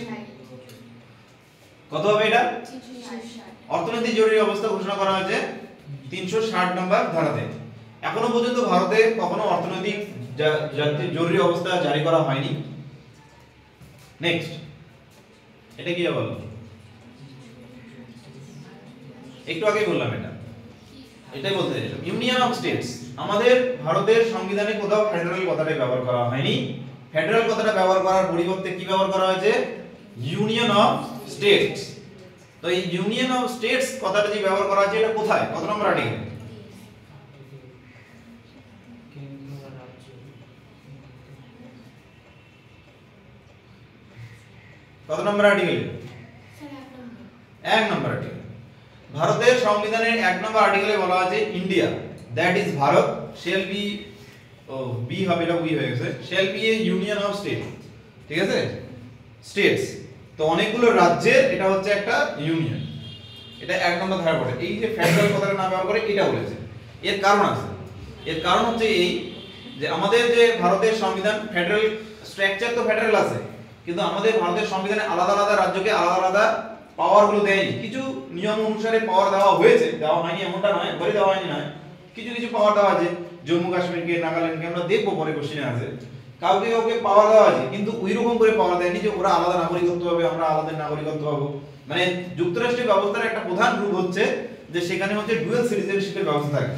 কত হবে এটা? অর্থনৈতিক জরুরি অবস্থা ঘোষণা করা হয়েছে 360 নম্বর ধারাতে। এখনো পর্যন্ত ভারতে কখনো অর্থনৈতিক জরুরি অবস্থা জারি করা হয়নি। নেক্সট, এটা কি বলো? একটু আগেই বললাম এটাই বলতে চাইছিলাম। ইউনিয়ন অফ স্টেটস, আমাদের ভারতের সংবিধানে কোথাও ফেডারেল কথাটা ব্যবহার করা হয়নি। ফেডারেল কথাটা ব্যবহার করার পরিবর্তে কি ব্যবহার করা হয়েছে? Union of states. তো এই ইউনিয়ন অফ স্টেটস কথাটা যে ব্যবহার করা হয়েছে, এটা কোথায়, কত নম্বর আর্টিকেল? কত নম্বর আর্টিকেল? 1 নম্বর আর্টিকেল। ভারতের সংবিধানের 1 নম্বর আর্টিকেলে বলা আছে India, that is Bharat, shall be, be হবে, এটা উই হয়ে গেছে, shall be a union of state, ঠিক আছে, স্টেটস। তো অনেকগুলো রাজ্যের এটা হচ্ছে একটা ইউনিয়ন, এটা 1 নম্বর ধারা পড়ে। এই যে ফেডারেল কথাটা না ব্যবহার করে এটা বলেছে, এর কারণ আছে। এর কারণ হচ্ছে এই যে আমাদের যে ভারতের সংবিধান, ফেডারেল স্ট্রাকচার তো ফেডারেল আছে, কিন্তু আমাদের ভারতের সংবিধানে আলাদা আলাদা রাজ্যকে আলাদা আলাদা পাওয়ার গুলো দেয়নি। কিছু নিয়ম অনুসারে পাওয়ার দেওয়া হয়েছে, দেওয়া হয়নি এমনটা নয়, বলে দেওয়া হয়নি নয়, কিছু কিছু পাওয়ার দেওয়া আছে। জম্মু কাশ্মীরকে, নাগাল্যান্ডকে আমরা দেখবো পরে কোশ্চেনে আছে, কাউকে কাউকে পাওয়ার দেওয়া আছে, কিন্তু ওই রকম করে পাওয়ার দেয়নি যে ওরা আলাদা নাগরিকত্ব পাবে, আমরা আলাদা নাগরিকত্ব পাবো। মানে যুক্তরাষ্ট্রীয় ব্যবস্থার একটা প্রধান রূপ হচ্ছে যে সেখানে হচ্ছে ডুয়াল সিটিজেনশিপের ব্যবস্থা থাকে,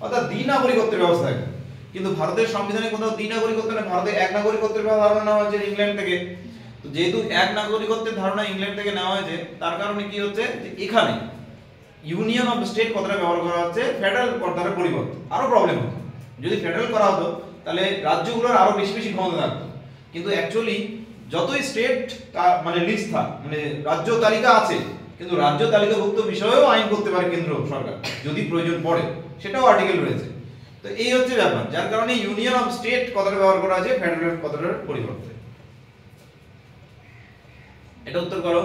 অর্থাৎ দ্বি-নাগরিকত্বের ব্যবস্থা থাকে। কিন্তু ভারতের সংবিধানে কোথাও দ্বি-নাগরিকত্ব না, ভারতে এক নাগরিকত্বের ধারণা নেওয়া হয়েছে ইংল্যান্ড থেকে। তো যেহেতু এক নাগরিকত্বের ধারণা ইংল্যান্ড থেকে নেওয়া হয়েছে, তার কারণে কি হচ্ছে যে এখানে ইউনিয়ন অফ স্টেট কথাটা ব্যবহার করা হচ্ছে ফেডারেল কথার পরিবর্তে। আরো প্রবলেম হতো যদি ফেডারেল করা হতো, তাহলে রাজ্যগুলোর আরো বেশি বেশি ক্ষমতা থাকতো। কিন্তু অ্যাকচুয়ালি যতই স্টেট মানে লিস্ট থাক, মানে রাজ্য তালিকা আছে, কিন্তু রাজ্য তালিকাভুক্ত বিষয়েও আইন করতে পারে কেন্দ্র সরকার যদি প্রয়োজন পড়ে, সেটাও আর্টিকেল রয়েছে। তো এই হচ্ছে ব্যাপার, যার কারণে ইউনিয়ন অফ স্টেট কথাটা ব্যবহার করা আছে ফেডারেল কথাটার পরিবর্তে। এটা উত্তর করো।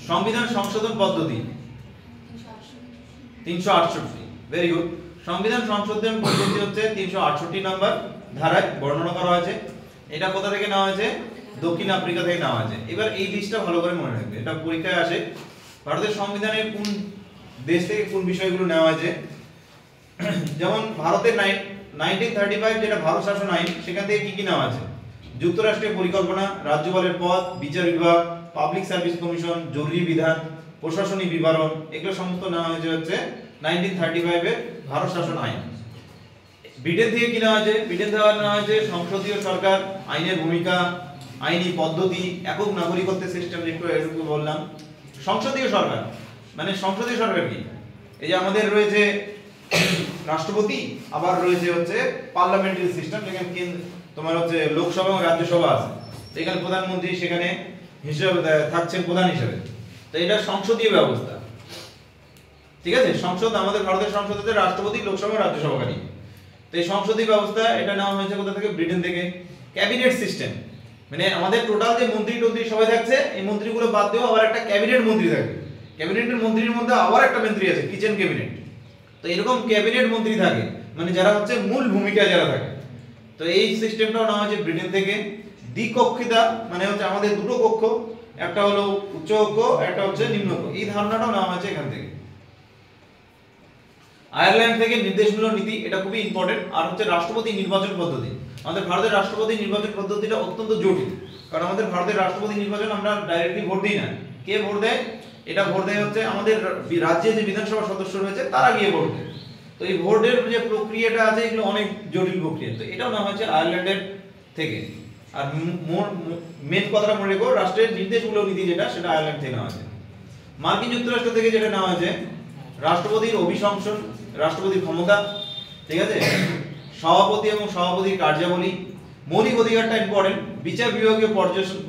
সংবিধান সংশোধন পদ্ধতি 368, ভেরি গুড। সংবিধান সংশোধন পদ্ধতি হচ্ছে 368 নম্বর ধারায় বর্ণনা করা হয়েছে। এটা কোথা থেকে নেওয়া হয়েছে? দক্ষিণ আফ্রিকা থেকে নেওয়া হয়েছে। এবার এই লিস্টটা ভালো করে মনে রাখবে, এটা পরীক্ষায় আসে। ভারতের সংবিধানের কোন দেশ থেকে কোন বিষয়গুলো নেওয়া হয়েছে, যেমন ভারতের 1935 যেটা ভারত শাসন আইন, সেখান থেকে কি কি নেওয়া আছে? যুক্তরাষ্ট্রের পরিকল্পনা, রাজ্যপালের পদ, বিচার বিভাগ, পাবলিক সার্ভিস কমিশন, জরুরি বিধান, প্রশাসনিক বিবরণ, এগুলো সমস্ত নেওয়া হয়েছে হচ্ছে 1935 এর ভারত শাসন আইন। ব্রিটেন থেকে কি নেওয়া হয়েছে? ব্রিটেন থেকে নেওয়া হয়েছে সংসদীয় সরকার, আইনের ভূমিকা, আইনি পদ্ধতি, একক নাগরিকত্বের সিস্টেম, একটু বললাম। সংসদীয় সরকার মানে সংসদীয় সরকার কি? এই যে আমাদের রয়েছে রাষ্ট্রপতি, আবার রয়েছে হচ্ছে পার্লামেন্টারি সিস্টেম, যেখানে তোমার হচ্ছে লোকসভা এবং রাজ্যসভা আছে। এখানে প্রধানমন্ত্রী সেখানে হিসেবে থাকছেন প্রধান হিসেবে। তো এটা সংসদীয় ব্যবস্থা, ঠিক আছে? সংসদ, আমাদের ভারতের সংসদ হচ্ছে রাষ্ট্রপতি, লোকসভা, রাজ্যসভা নিয়ে। তো এই সংসদীয় ব্যবস্থা এটা নেওয়া হয়েছে কোথা থেকে? ব্রিটেন থেকে। ক্যাবিনেট সিস্টেম মানে আমাদের টোটাল যে মন্ত্রী সবাই থাকছে, এই মন্ত্রীগুলো বাদ দিয়েও আবার একটা ক্যাবিনেট মন্ত্রী থাকে। ক্যাবিনেটের মন্ত্রীর মধ্যে আবার একটা মন্ত্রী আছে, কিচেন ক্যাবিনেট। তো এরকম ক্যাবিনেট মন্ত্রী থাকে, মানে যারা হচ্ছে মূল ভূমিকায় যারা থাকে। তো এই সিস্টেমটাও নেওয়া হয়েছে ব্রিটেন থেকে। দ্বিকক্ষিতা মানে হচ্ছে আমাদের দুটো কক্ষ, একটা হলো উচ্চ কক্ষ, একটা হচ্ছে নিম্ন কক্ষ, এই ধারণাটাও নেওয়া হয়েছে এখান থেকে। আয়ারল্যান্ড থেকে নির্দেশমূলক নীতি, এটা খুবই ইম্পর্টেন্ট। আর হচ্ছে রাষ্ট্রপতি নির্বাচন পদ্ধতি। আমাদের ভারতের রাষ্ট্রপতি নির্বাচন পদ্ধতিটা অত্যন্ত জটিল, কারণ আমাদের ভারতের রাষ্ট্রপতি নির্বাচন আমরা ডাইরেক্টলি ভোট দিই না। কে ভোট দেয়? এটা ভোট দেয় হচ্ছে আমাদের রাজ্যে যে বিধানসভা সদস্য রয়েছে তারা গিয়ে ভোট দেয়। তো এই ভোটের যে প্রক্রিয়াটা আছে, এগুলো অনেক জটিল প্রক্রিয়া। তো এটাও নেওয়া হয়েছে আয়ারল্যান্ডের থেকে। আর মেন কথাটা মনে রেখো, রাষ্ট্রের নির্দেশমূলক নীতি যেটা, সেটা আয়ারল্যান্ড থেকে নেওয়া হয়েছে। মার্কিন যুক্তরাষ্ট্র থেকে যেটা নেওয়া হয়েছে, রাষ্ট্রপতির অভিশংসন, রাষ্ট্রপতির ক্ষমতা, ঠিক আছে, সভাপতি এবং সভাপতির কার্যাবলী, মৌলিক অধিকারটা ইম্পর্টেন্ট, বিচার বিভাগীয়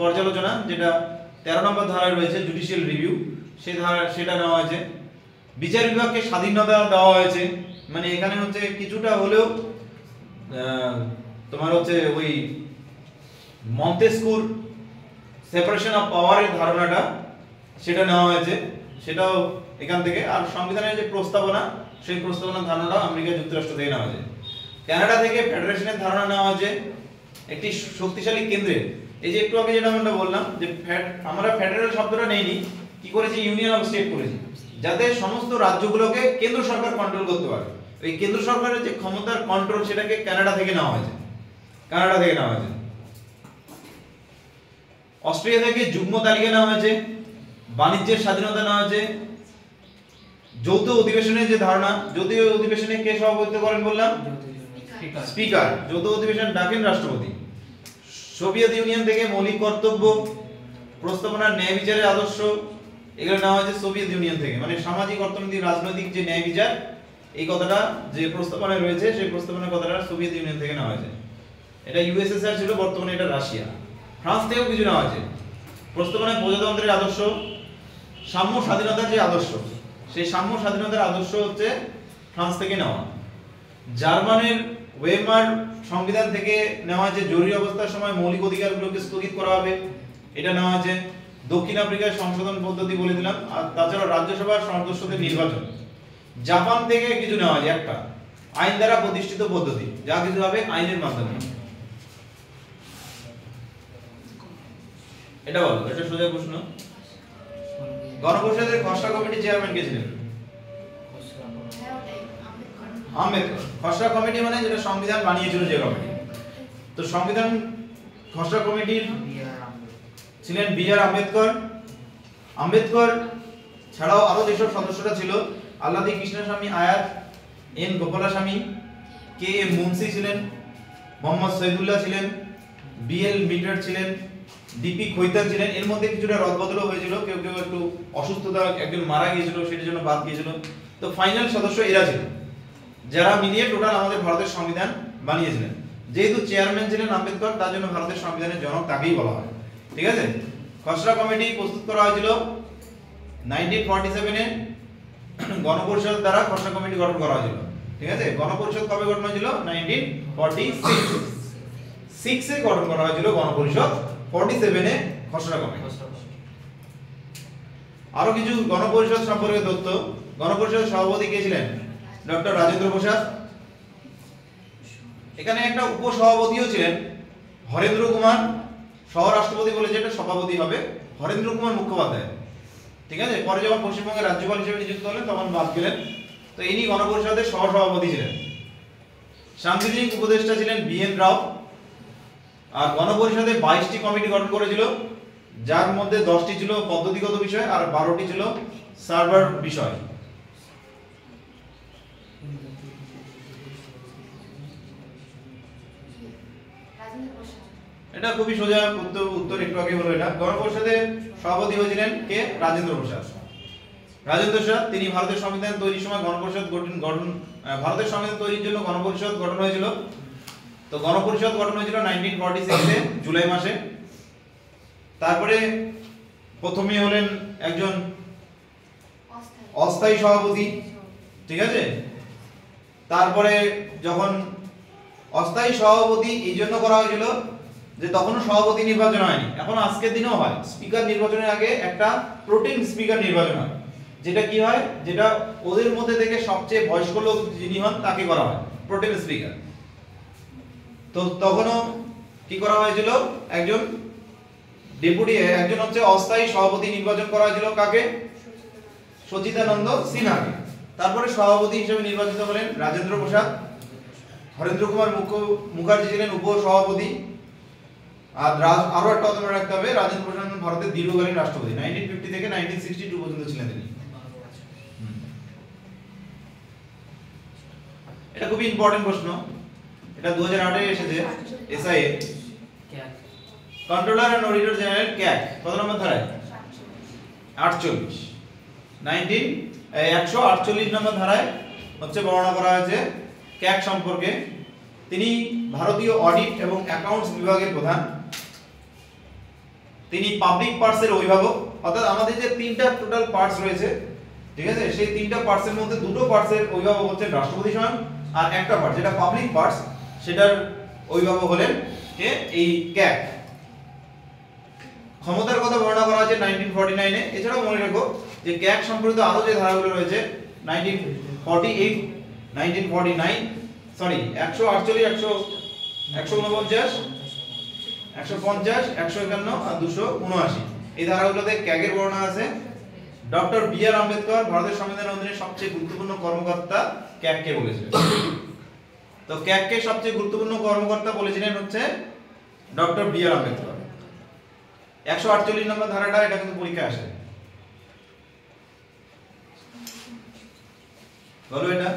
পর্যালোচনা, যেটা 13 নম্বর ধারায় রয়েছে, জুডিশিয়াল রিভিউ, সেই ধারা সেটা নেওয়া হয়েছে। বিচার বিভাগকে স্বাধীনতা দেওয়া হয়েছে, মানে এখানে হচ্ছে কিছুটা হলেও তোমার হচ্ছে ওই মন্তেস্কুর সেপারেশন অফ পাওয়ারের ধারণাটা, সেটা নেওয়া হয়েছে, সেটাও এখান থেকে। আর সংবিধানের যে প্রস্তাবনা, সেই প্রস্তাবনার ধারণাটা আমেরিকা যুক্তরাষ্ট্র থেকে নেওয়া হয়েছে। কানাডা থেকে ফেডারেশনের ধারণা নেওয়া হয়েছে, একটি শক্তিশালী কেন্দ্রের। এই যে একটু আগে যেটা আমরা বললাম যে আমরা ফেডারেল শব্দটা নেইনি, কি করেছি? ইউনিয়ন অফ স্টেট করেছি, যাতে সমস্ত রাজ্যগুলোকে কেন্দ্র সরকার কন্ট্রোল করতে পারে। এই কেন্দ্র সরকারের যে ক্ষমতার কন্ট্রোল, সেটাকে কানাডা থেকে নেওয়া হয়েছে, কানাডা থেকে নেওয়া হয়েছে। অস্ট্রেলিয়া থেকে যুগ্ম তালিকা নেওয়া হয়েছে, বাণিজ্যের স্বাধীনতা নেওয়া হয়েছে। যৌথ অধিবেশনের যে ধারণা, যৌথ অধিবেশনে কে সভাপতিত্ব করেন বললাম? স্পিকার। যৌথ অধিবেশন ডাকেন রাষ্ট্রপতি। সোভিয়েত ইউনিয়ন থেকে মৌলিক কর্তব্য, প্রস্তাবনার ন্যায় বিচারের আদর্শ, এগুলো নেওয়া হয়েছে সোভিয়েত ইউনিয়ন থেকে। মানে সামাজিক, অর্থনৈতিক, রাজনৈতিক যে ন্যায় বিচার, এই কথাটা যে প্রস্তাবনায় রয়েছে, সেই প্রস্তাবনার কথাটা সোভিয়েত ইউনিয়ন থেকে নেওয়া হয়েছে। এটা ইউএসএসআর ছিল, বর্তমানে এটা রাশিয়া। ফ্রান্স থেকেও কিছু নেওয়া হয়েছে। প্রস্তাবনায় প্রজাতন্ত্রের আদর্শ, সাম্য স্বাধীনতার যে আদর্শ, সেই সাম্য স্বাধীনতার আদর্শ হচ্ছে ফ্রান্স থেকে নেওয়া। জার্মানির ওয়েমার সংবিধান থেকে নেওয়া হয়েছে, জরুরি অবস্থার সময় মৌলিক অধিকারগুলোকে স্থগিত করা হবে, এটা নেওয়া হয়েছে। দক্ষিণ আফ্রিকার সংশোধন পদ্ধতি বলে দিলাম। আর তাছাড়া রাজ্যসভার সদস্যদের নির্বাচন। জাপান থেকে কিছু নেওয়া হয়েছে, একটা আইন দ্বারা প্রতিষ্ঠিত পদ্ধতি, যা কিছু হবে আইনের মাধ্যমে। এটা বলো, এটা সোজা প্রশ্ন। গণপরিষদের খসড়া কমিটির চেয়ারম্যান কে ছিলেন? আম্বেদকর। খসড়া কমিটি মানে যেটা সংবিধান বানিয়েছিল যে কমিটি। তো সংবিধান খসড়া কমিটির ছিলেন বি.আর. আম্বেদকর। আম্বেদকর ছাড়াও আরো যেসব সদস্যরা ছিল, Alladi Krishnaswami Ayyar, N Gopalaswami, K M Munshi ছিলেন, মোহাম্মদ শহীদুল্লাহ ছিলেন, বি.এল. মিটার ছিলেন, ডিপি খৈতার ছিলেন। এর মধ্যে কিছুটা রদবদলও হয়েছিল, কেউ কেউ একটু অসুস্থতা, একজন মারা গিয়েছিল, সেটার জন্য বাদ গিয়েছিল। তো ফাইনাল সদস্য এরা ছিল, যারা মিলিয়ে টোটাল আমাদের ভারতের সংবিধান বানিয়েছিলেন। যেহেতু চেয়ারম্যান ছিলেন আম্বেদকর, তার জন্য ভারতের সংবিধানের জনক তাকেই বলা হয়, ঠিক আছে। খসড়া কমিটি প্রস্তুত করা হয়েছিল 1947 এ, গণপরিষদ দ্বারা খসড়া কমিটি গঠন করা হয়েছিল, ঠিক আছে। গণপরিষদ কবে গঠন হয়েছিল? 1946 এ গঠন করা হয়েছিল গণপরিষদ, 47 এ খসড়া কমিটি। আরো কিছু গণপরিষদ সম্পর্কে তথ্য। গণপরিষদের সভাপতি কে ছিলেন? ডক্টর রাজেন্দ্র প্রসাদ। এখানে একটা উপসভাপতিও ছিলেন হরেন্দ্র কুমার, সহরাষ্ট্রপতি বলে যেটা সভাপতি হবে হরেন্দ্র কুমার মুখোপাধ্যায়। ঠিক আছে, পরে যখন পশ্চিমবঙ্গের রাজ্যপাল হিসেবে নিযুক্ত হলেন তখন বাদ গেলেন। তো ইনি গণপরিষদের সহসভাপতি ছিলেন। সাংবিধানিক উপদেষ্টা ছিলেন বি.এন. রাও। আর গণপরিষদে 22টি কমিটি গঠন করেছিল, যার মধ্যে 10টি ছিল পদ্ধতিগত বিষয় আর 12টি ছিল সার্ভার বিষয়। এটা খুবই সোজা উত্তর একটু আগে হলো। এটা গণপরিষদের সভাপতি হয়েছিলেন কে? রাজেন্দ্র প্রসাদ। রাজেন্দ্র প্রসাদ তিনি ভারতের সংবিধান তৈরির সময় গণপরিষদ ভারতের সংবিধান তৈরির জন্য গণপরিষদ গঠন হয়েছিল। তো গণপরিষদ গঠন হয়েছিল 1946 এ জুলাই মাসে। তারপরে প্রথমে হলেন একজন অস্থায়ী সভাপতি। ঠিক আছে, তারপরে যখন অস্থায়ী সভাপতি এই জন্য করা হয়েছিল যে তখনও সভাপতি নির্বাচন হয়নি, এখন আজকের দিনেও হয়। স্পিকার নির্বাচনের আগে একটা প্রোটেম স্পিকার নির্বাচন হয়, যেটা কি হয়, যেটা ওদের মধ্যে থেকে সবচেয়ে বয়স্ক লোক যিনি হন তাকে করা হয় প্রোটেম স্পিকার। তো তখনও কি করা হয়েছিল, একজন ডেপুটি একজন হচ্ছে অস্থায়ী সভাপতি নির্বাচন করা হয়েছিল কাকে? সচিদানন্দ সিনহাকে। তারপরে সভাপতি হিসেবে নির্বাচিত হলেন রাজেন্দ্র প্রসাদ। হরেন্দ্র কুমার মুখার্জি ছিলেন উপসভাপতি। আর আরো একটা কথা মনে রাখতে হবে, রাজেন্দ্র প্রসাদ ভারতের দীর্ঘকালীন রাষ্ট্রপতি, 1950 থেকে 1962 পর্যন্ত ছিলেন তিনি। এটা খুবই ইম্পর্টেন্ট প্রশ্ন, এটা 2008 এ এসেছে এসআই এ। Controller and auditor general CAG কত নম্বর ধারায়? 148 নম্বর ধারায় হচ্ছে বর্ণনা করা হয়েছে ক্যাক সম্পর্কে। তিনি ভারতীয় অডিট এবং অ্যাকাউন্টস বিভাগের প্রধান। তিনি পাবলিক পার্টসের অভিভাবক, অর্থাৎ আমাদের যে তিনটা টোটাল পার্টস রয়েছে, ঠিক আছে, সেই তিনটা পার্টসের মধ্যে দুটো পার্টসের অভিভাবক হচ্ছেন রাষ্ট্রপতি স্বয়ং, আর একটা পার্ট যেটা পাবলিক পার্টস সেটার অভিভাবক হলেন কে? এই ক্যাক। ক্ষমতার কথা বর্ণনা করা হয়েছে 1949 এ। এছাড়াও মনে রাখো যে ক্যাক সম্পর্কিত আরো যে ধারাগুলো রয়েছে 1948, 1949, সরি 148, 149, 150, 151 আর 279 এই ধারাগুলোতে ক্যাগের বর্ণনা আছে। Doctor B.R.. আম্বেদকর ভারতের সংবিধানের অধীনে সবচেয়ে গুরুত্বপূর্ণ কর্মকর্তা ক্যাগকে বলেছিলেন। তো ক্যাগকে সবচেয়ে গুরুত্বপূর্ণ কর্মকর্তা বলেছিলেন হচ্ছে ডক্টর বি.আর. আম্বেদকর। 148 নম্বর ধারাটা, এটা কিন্তু পরীক্ষায় আসে। বলো এটা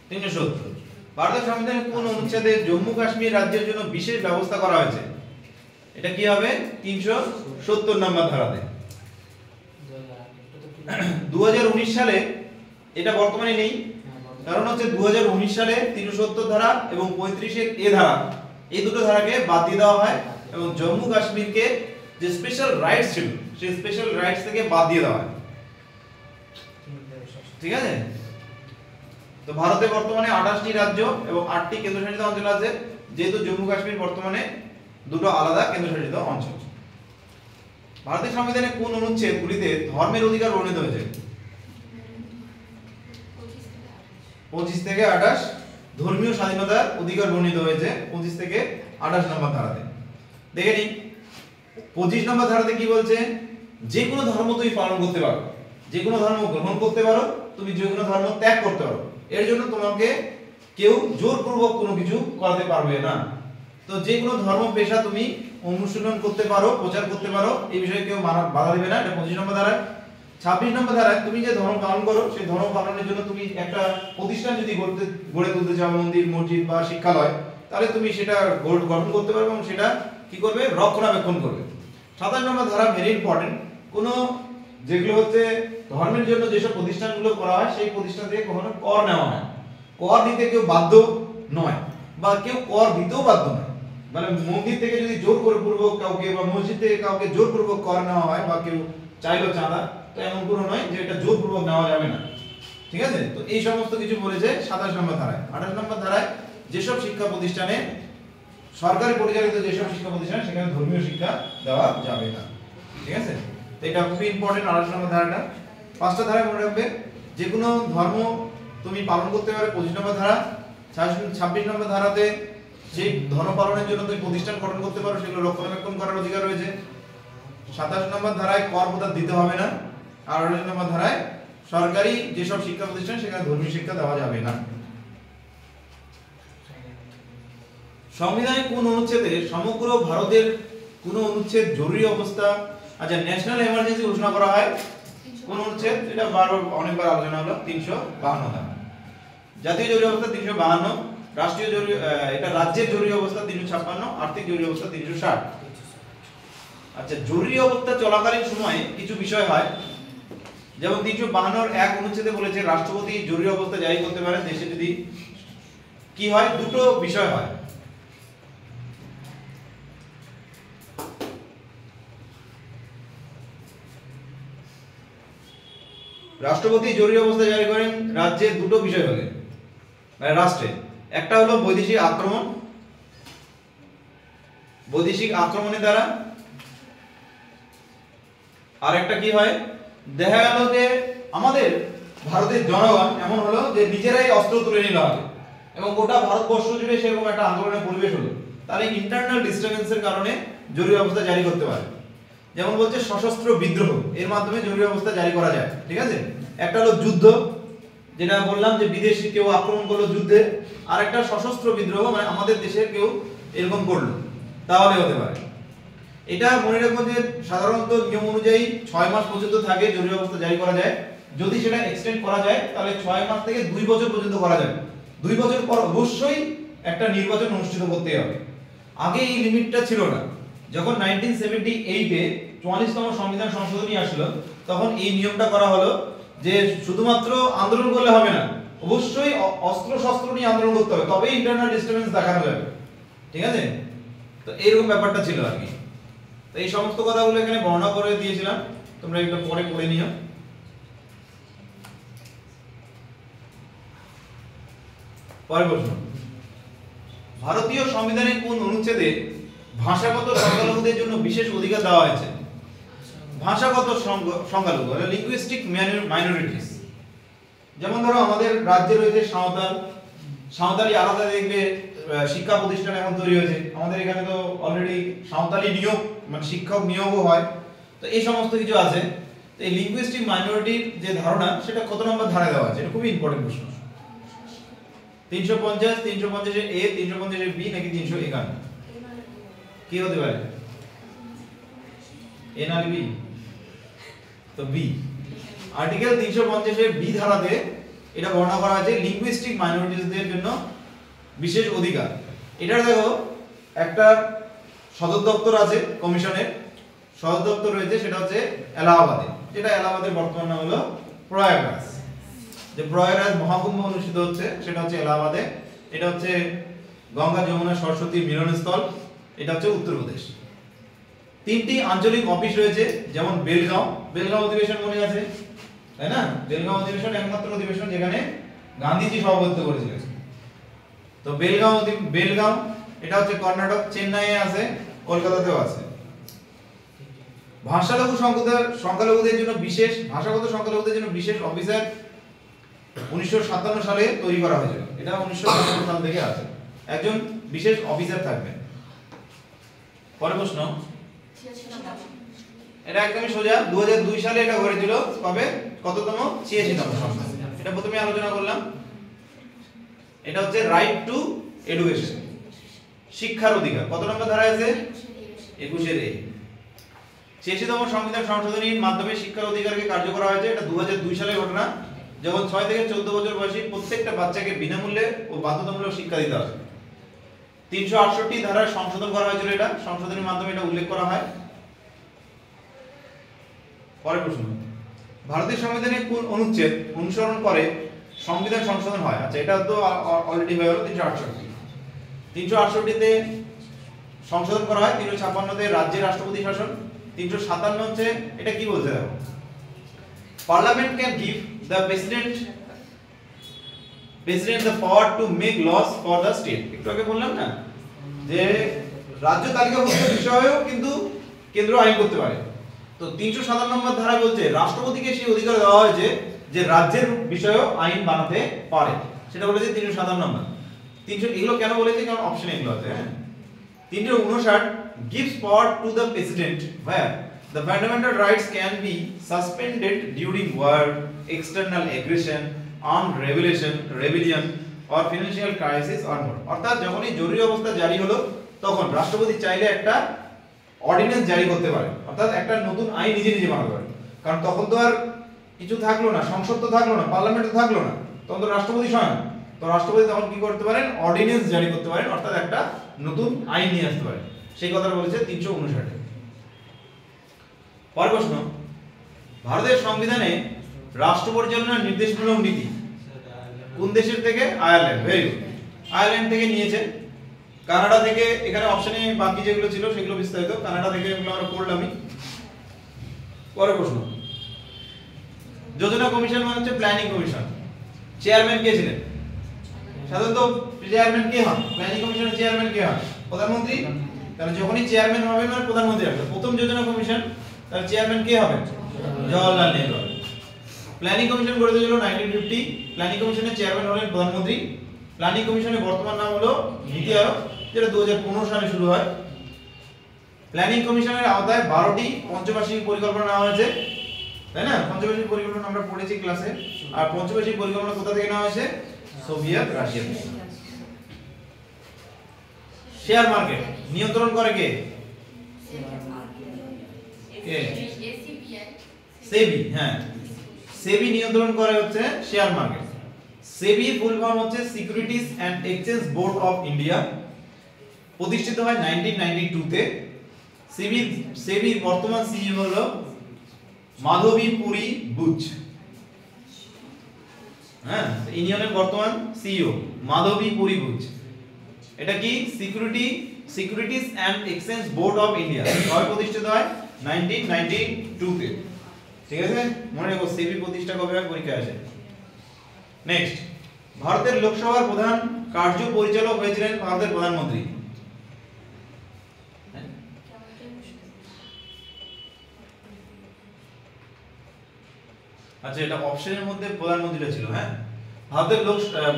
370। ভারতের সংবিধানের কোন অনুচ্ছেদে জম্মু কাশ্মীর রাজ্যের জন্য বিশেষ ব্যবস্থা করা হয়েছে? এটা কি হবে? 370 নম্বর ধারাতে। 2019 সালে, এটা বর্তমানে নেই, কারণ হচ্ছে 2019 সালে 370 ধারা এবং 35 এ ধারা, এই দুটো ধারাকে বাদ দিয়ে দেওয়া হয় এবং জম্মু কাশ্মীরকে যে স্পেশাল রাইটস ছিল সেই স্পেশাল রাইটস থেকে বাদ দিয়ে দেওয়া হয়। ঠিক আছে, তো ভারতে বর্তমানে 28টি রাজ্য এবং 8টি কেন্দ্রশাসিত অঞ্চল আছে, যেহেতু জম্মু কাশ্মীর বর্তমানে দুটো আলাদা কেন্দ্রশাসিত অঞ্চল। ভারতের সংবিধানে কোন অনুচ্ছেদ গুলিতে ধর্মের অধিকার বর্ণিত হয়েছে? 25 থেকে 28 ধর্মীয় স্বাধীনতার অধিকার বর্ণিত হয়েছে 25 থেকে 28 নম্বর ধারাতে। দেখে নিই 25 নম্বর ধারাতে কি বলছে? যে কোনো ধর্ম তুমি পালন করতে পারো, যে কোনো ধর্ম গ্রহণ করতে পারো, তুমি যে কোনো ধর্ম ত্যাগ করতে পারো, এর জন্য তোমাকে কেউ জোরপূর্বক কোনো কিছু করাতে পারবে না। তো যে কোনো ধর্ম পেশা তুমি অনুশীলন করতে পারো, প্রচার করতে পারো, এই বিষয়ে কেউ বাধা দেবে না। এটা 25 নম্বর ধারায়। 26 নম্বর ধারায় তুমি যে ধর্ম পালন করো সেই ধর্ম পালনের জন্য তুমি একটা প্রতিষ্ঠান যদি গড়ে তুলতে চাও, মন্দির, মসজিদ বা শিক্ষালয়, তাহলে তুমি সেটা গঠন করতে পারবে এবং সেটা কি করবে? রক্ষণাবেক্ষণ করবে। 27 নম্বর ধারা ভেরি ইম্পর্টেন্ট। কোনো যেগুলো হচ্ছে ধর্মের জন্য যেসব প্রতিষ্ঠানগুলো করা হয় সেই প্রতিষ্ঠান থেকে কখনো কর নেওয়া হয়, কর দিতে কেউ বাধ্য নয় বা কেউ কর দিতেও বাধ্য নয়। মানে মন্দির থেকে যদি জোরপূর্বক কাউকে বা মসজিদ থেকে কাউকে জোরপূর্বক কর নেওয়া হয় বা কেউ চাইলো চাঁদা, তো এমন কোনো নয় যে এটা জোরপূর্বক নেওয়া যাবে না। ঠিক আছে, তো এই সমস্ত কিছু বলেছে 27 নম্বর ধারায়। 28 নম্বর ধারায় যেসব শিক্ষা প্রতিষ্ঠানে সরকারি পরিচালিত যেসব শিক্ষা প্রতিষ্ঠান সেখানে ধর্মীয় শিক্ষা দেওয়া যাবে না। ঠিক আছে। তো এটা খুবই ইম্পর্টেন্ট 28 নম্বর ধারাটা। 5টা ধারা মনে রাখবে, যে কোনো ধর্ম তুমি পালন করতে পারো 25 নম্বর ধারা। 26 নম্বর ধারাতে যে ধর্ম পালনের জন্য তুমি প্রতিষ্ঠান গঠন করতে পারো সেগুলো রক্ষণাবেক্ষণ করার অধিকার রয়েছে। 27 নম্বর ধারায় কর প্রদান দিতে হবে না। আর 28 নম্বর ধারায় সরকারি যেসব শিক্ষা প্রতিষ্ঠান সেখানে ধর্মীয় শিক্ষা দেওয়া যাবে না। সংবিধানের কোন অনুচ্ছেদে সমগ্র ভারতের কোন অনুচ্ছেদ জরুরি অবস্থা, আচ্ছা ন্যাশনাল এমার্জেন্সি ঘোষণা করা হয় কোন অনুচ্ছেদ, এটা অনেকবার আলোচনা হলো 352 ধারা। জাতীয় জরুরি অবস্থা 352, রাষ্ট্রীয় জরুরি এটা রাজ্যের জরুরি অবস্থা 356, আর্থিক জরুরি অবস্থা 360। আচ্ছা জরুরি অবস্থা চলাকালীন সময়ে কিছু বিষয় হয়, যেমন 352 এর 1 অনুচ্ছেদে বলেছে রাষ্ট্রপতি জরুরি অবস্থা জারি করতে পারেন দেশে যদি কি হয়, দুটো বিষয় হয়। রাষ্ট্রপতি জরুরি অবস্থা জারি করেন রাজ্যে দুটো বিষয় হলে, মানে রাষ্ট্রে, একটা হলো বৈদেশিক আক্রমণ, বৈদেশিক আক্রমণের দ্বারা, আর একটা কি হয়, দেখা গেল যে আমাদের ভারতের জনগণ এমন হলো যে নিজেরাই অস্ত্র তুলে নিল আগে এবং গোটা ভারতবর্ষ জুড়ে সেরকম একটা আন্দোলনের পরিবেশ হলো, তাহলে ইন্টারনাল ডিস্টারবেন্সের কারণে জরুরি অবস্থা জারি করতে পারে। যেমন বলছে সশস্ত্র বিদ্রোহ, এর মাধ্যমে জরুরি অবস্থা জারি করা যায়, ঠিক আছে। একটা হলো যুদ্ধ, যেটা বললাম যে বিদেশি কেউ আক্রমণ করলো যুদ্ধে, আর একটা সশস্ত্র বিদ্রোহ মানে আমাদের দেশের কেউ এরকম করলো, তাহলে হতে পারে। এটা মনে রাখবো যে সাধারণত নিয়ম অনুযায়ী 6 মাস পর্যন্ত থাকে জরুরি অবস্থা জারি করা যায়। যদি সেটা এক্সটেন্ড করা যায় তাহলে 6 মাস থেকে 2 বছর পর্যন্ত করা যাবে। 2 বছর পর অবশ্যই একটা নির্বাচন অনুষ্ঠিত করতে হবে। আগে এই লিমিটটা ছিল না। যখন 1978 এ 44তম সংবিধান সংশোধনী আসলো তখন এই নিয়মটা করা হলো যে শুধুমাত্র আন্দোলন করলে হবে না, অবশ্যই অস্ত্র শস্ত্র নিয়ে আন্দোলন করতে হবে, তবেই ইন্টারনাল ডিস্টারবেন্স দেখানো যাবে, ঠিক আছে। তো এরকম ব্যাপারটা ছিল আর কি। তো এই সমস্ত কথাগুলো এখানে বর্ণনা করে দিয়েছিলাম, তোমরা একটু পরে পড়ে নিও। পরের প্রশ্ন, ভারতীয় সংবিধানের কোন অনুচ্ছেদে ভাষাগত সংখ্যালঘুদের জন্য বিশেষ অধিকার দেওয়া হয়েছে? ভাষাগত সংখ্যালঘু মানে লিঙ্গুইস্টিক মাইনরিটিস। যেমন ধরো আমাদের রাজ্যে রয়েছে সাঁওতাল, সাঁওতালি আলাদা দেখবে শিক্ষা প্রতিষ্ঠান এখন তৈরি হয়েছে, আমাদের এখানে তো অলরেডি সাঁওতালি নিয়োগ মানে শিক্ষক নিয়োগও হয়, তো এই সমস্ত কিছু আছে। তো এই লিঙ্গুইস্টিক মাইনরিটির যে ধারণা সেটা কত নম্বর ধারায় দেওয়া আছে? এটা খুবই ইম্পর্টেন্ট প্রশ্ন। 350, 350 এর এ, 350 এর বি নাকি 351? কি হতে পারে? এ না বি? তো বি। আর্টিকেল 350 এর বি ধারাতে এটা বর্ণনা করা আছে লিঙ্গুইস্টিক মাইনরিটিসদের জন্য বিশেষ অধিকার। এটা দেখো একটা সদর দপ্তর আছে কমিশনের, সদর দপ্তর রয়েছে সেটা হচ্ছে এলাহাবাদে, যেটা এলাহাবাদের বর্তমান নাম হলো প্রয়াগরাজ। যে প্রয়াগরাজ মহাকুম্ভ অনুষ্ঠিত হচ্ছে সেটা হচ্ছে এলাহাবাদে। এটা হচ্ছে গঙ্গা যমুনা সরস্বতীর মিলনস্থল, এটা হচ্ছে উত্তরপ্রদেশ। 3টি আঞ্চলিক অফিস রয়েছে, যেমন বেলগাঁও, বেলগাঁও অধিবেশন মনে আছে তাই না? বেলগাঁও অধিবেশন একমাত্র অধিবেশন যেখানে গান্ধীজি সভাপতিত্ব করেছিলেন। তো বেলগাঁও এটা হচ্ছে কর্ণাটক, চেন্নাইয়ে আছে, কলকাতাতেও আছে। সংখ্যালঘুদের জন্য বিশেষ ভাষাগত সংখ্যালঘুদের জন্য বিশেষ অফিসার 1957 সালে তৈরি করা হয়েছিল। এটা 1957 সাল থেকে আছে, একজন বিশেষ অফিসার থাকবেন। পরের প্রশ্ন, এটা একদমই সোজা। 2002 সালে এটা হয়েছিল, কবে? কততম? 86তম সংশোধনী। এটা প্রথমে আলোচনা করলাম। এটা হচ্ছে রাইট টু এডুকেশন, শিক্ষার অধিকার। কত নম্বর ধারায় আছে? 21 এর এ। 86তম সংবিধান সংশোধনীর মাধ্যমে শিক্ষার অধিকারকে কার্যকর করা হয়েছে। এটা 2002 সালের ঘটনা, যখন 6 থেকে 14 বছর বয়সী প্রত্যেকটা বাচ্চাকে বিনামূল্যে ও বাধ্যতামূলক শিক্ষা দিতে হবে। 368 ধারায় সংশোধন করা হয়েছিল, এটা সংশোধনীর মাধ্যমে এটা উল্লেখ করা হয়। পরের প্রশ্ন, ভারতের সংবিধানে কোন অনুচ্ছেদ অনুসরণ করে সংবিধান সংশোধন হয়? আচ্ছা এটা তো অলরেডি হয়ে গেল 368। 368 তে সংশোধন করা হয়, 356 তে রাজ্যের রাষ্ট্রপতি শাসন, 357 হচ্ছে এটা কি বলছে দেখো, parliament can give the president the power to make laws for the state। একটু আগে বললাম না যে রাজ্য তালিকাভুক্ত বিষয়েও কিন্তু কেন্দ্র আইন করতে পারে। তো তো 357 নম্বর ধারা বলছে রাষ্ট্রপতিকে সেই অধিকার দেওয়া হয়েছে যে রাজ্যের বিষয়েও আইন বানাতে পারে, সেটা বলেছে 357 নম্বর। 300 এগুলো কেন বলেছে, কারণ অপশনে এগুলো আছে। হ্যাঁ, 359 gives power to the president where the fundamental rights can be suspended during war, external aggression, armed rebellion or financial crisis or more। অর্থাৎ যখনই জরুরি অবস্থা জারি হলো তখন রাষ্ট্রপতি চাইলে একটা অর্ডিন্যান্স জারি করতে পারে, অর্থাৎ একটা নতুন আইন নিজে নিজে বানাতে পারে। কারণ তখন তো আর কিছু থাকলো না, সংসদ তো থাকলো না, পার্লামেন্ট তো থাকলো না, তখন তো রাষ্ট্রপতি স্বয়ং। তো রাষ্ট্রপতি তখন কি করতে পারেন, অর্ডিন্যান্স জারি করতে পারেন, অর্থাৎ একটা নতুন আইন নিয়ে আসতে পারেন। সেই কথাটা বলেছে 359। পরের প্রশ্ন, ভারতের সংবিধানে রাষ্ট্র পরিচালনার নির্দেশমূলক নীতি কোন দেশের থেকে? আয়ারল্যান্ড। ভেরি গুড, আয়ারল্যান্ড থেকে নিয়েছে। কানাডা থেকে, এখানে অপশনে বাকি যেগুলো ছিল সেগুলো বিস্তারিত, কানাডা থেকে এগুলো আমরা পড়লামই। পরের প্রশ্ন, যোজনা কমিশন মানে হচ্ছে প্ল্যানিং কমিশন, চেয়ারম্যান কে ছিলেন? সাধারণত চেয়ারম্যান কে হন? প্ল্যানিং কমিশনের চেয়ারম্যান কে হন? প্রধানমন্ত্রী। তাহলে যখনই চেয়ারম্যান হবেন মানে প্রধানমন্ত্রী হবে। প্রথম যোজনা কমিশন, তার চেয়ারম্যান কে হবে? জওহরলাল নেহরু হবে। প্ল্যানিং কমিশন গড়ে তুলেছিল 1950। প্ল্যানিং কমিশনের চেয়ারম্যান হলেন প্রধানমন্ত্রী। প্ল্যানিং কমিশনের বর্তমান নাম হলো নীতি আয়োগ, যেটা 2015 সালে শুরু হয়। প্ল্যানিং কমিশনের আওতায় 12টি পঞ্চবার্ষিক পরিকল্পনা নেওয়া হয়েছে, তাই না? পঞ্চবার্ষিক পরিকল্পনা আমরা পড়েছি ক্লাসে। আর পঞ্চবার্ষিক পরিকল্পনা কোথা থেকে নেওয়া হয়েছে? সোভিয়েত রাশিয়া থেকে। শেয়ার মার্কেট নিয়ন্ত্রণ করে কে? কে? সেবি। হ্যাঁ, সেবি নিয়ন্ত্রণ করে হচ্ছে share market. SEBI full form হচ্ছে securities and exchange board of India. প্রতিষ্ঠিত হয় 1992 তে। সেবির বর্তমান সিইও হলো মাধবী পুরী বুচ। হ্যাঁ, ইউনিয়নের বর্তমান সিইও মাধবী পুরী বুচ। এটা কি? Securities and exchange board of India. কবে প্রতিষ্ঠিত হয়? 1992 তে। ঠিক আছে, মনে রাখো সেবি প্রতিষ্ঠা কবে হয়, পরীক্ষা আসে। নেক্সট, ভারতের লোকসভার প্রধান কার্য পরিচালক হয়েছিলেন ভারতের প্রধানমন্ত্রী। আচ্ছা, এটা অপশনের মধ্যে প্রধানমন্ত্রীটা ছিল। হ্যাঁ,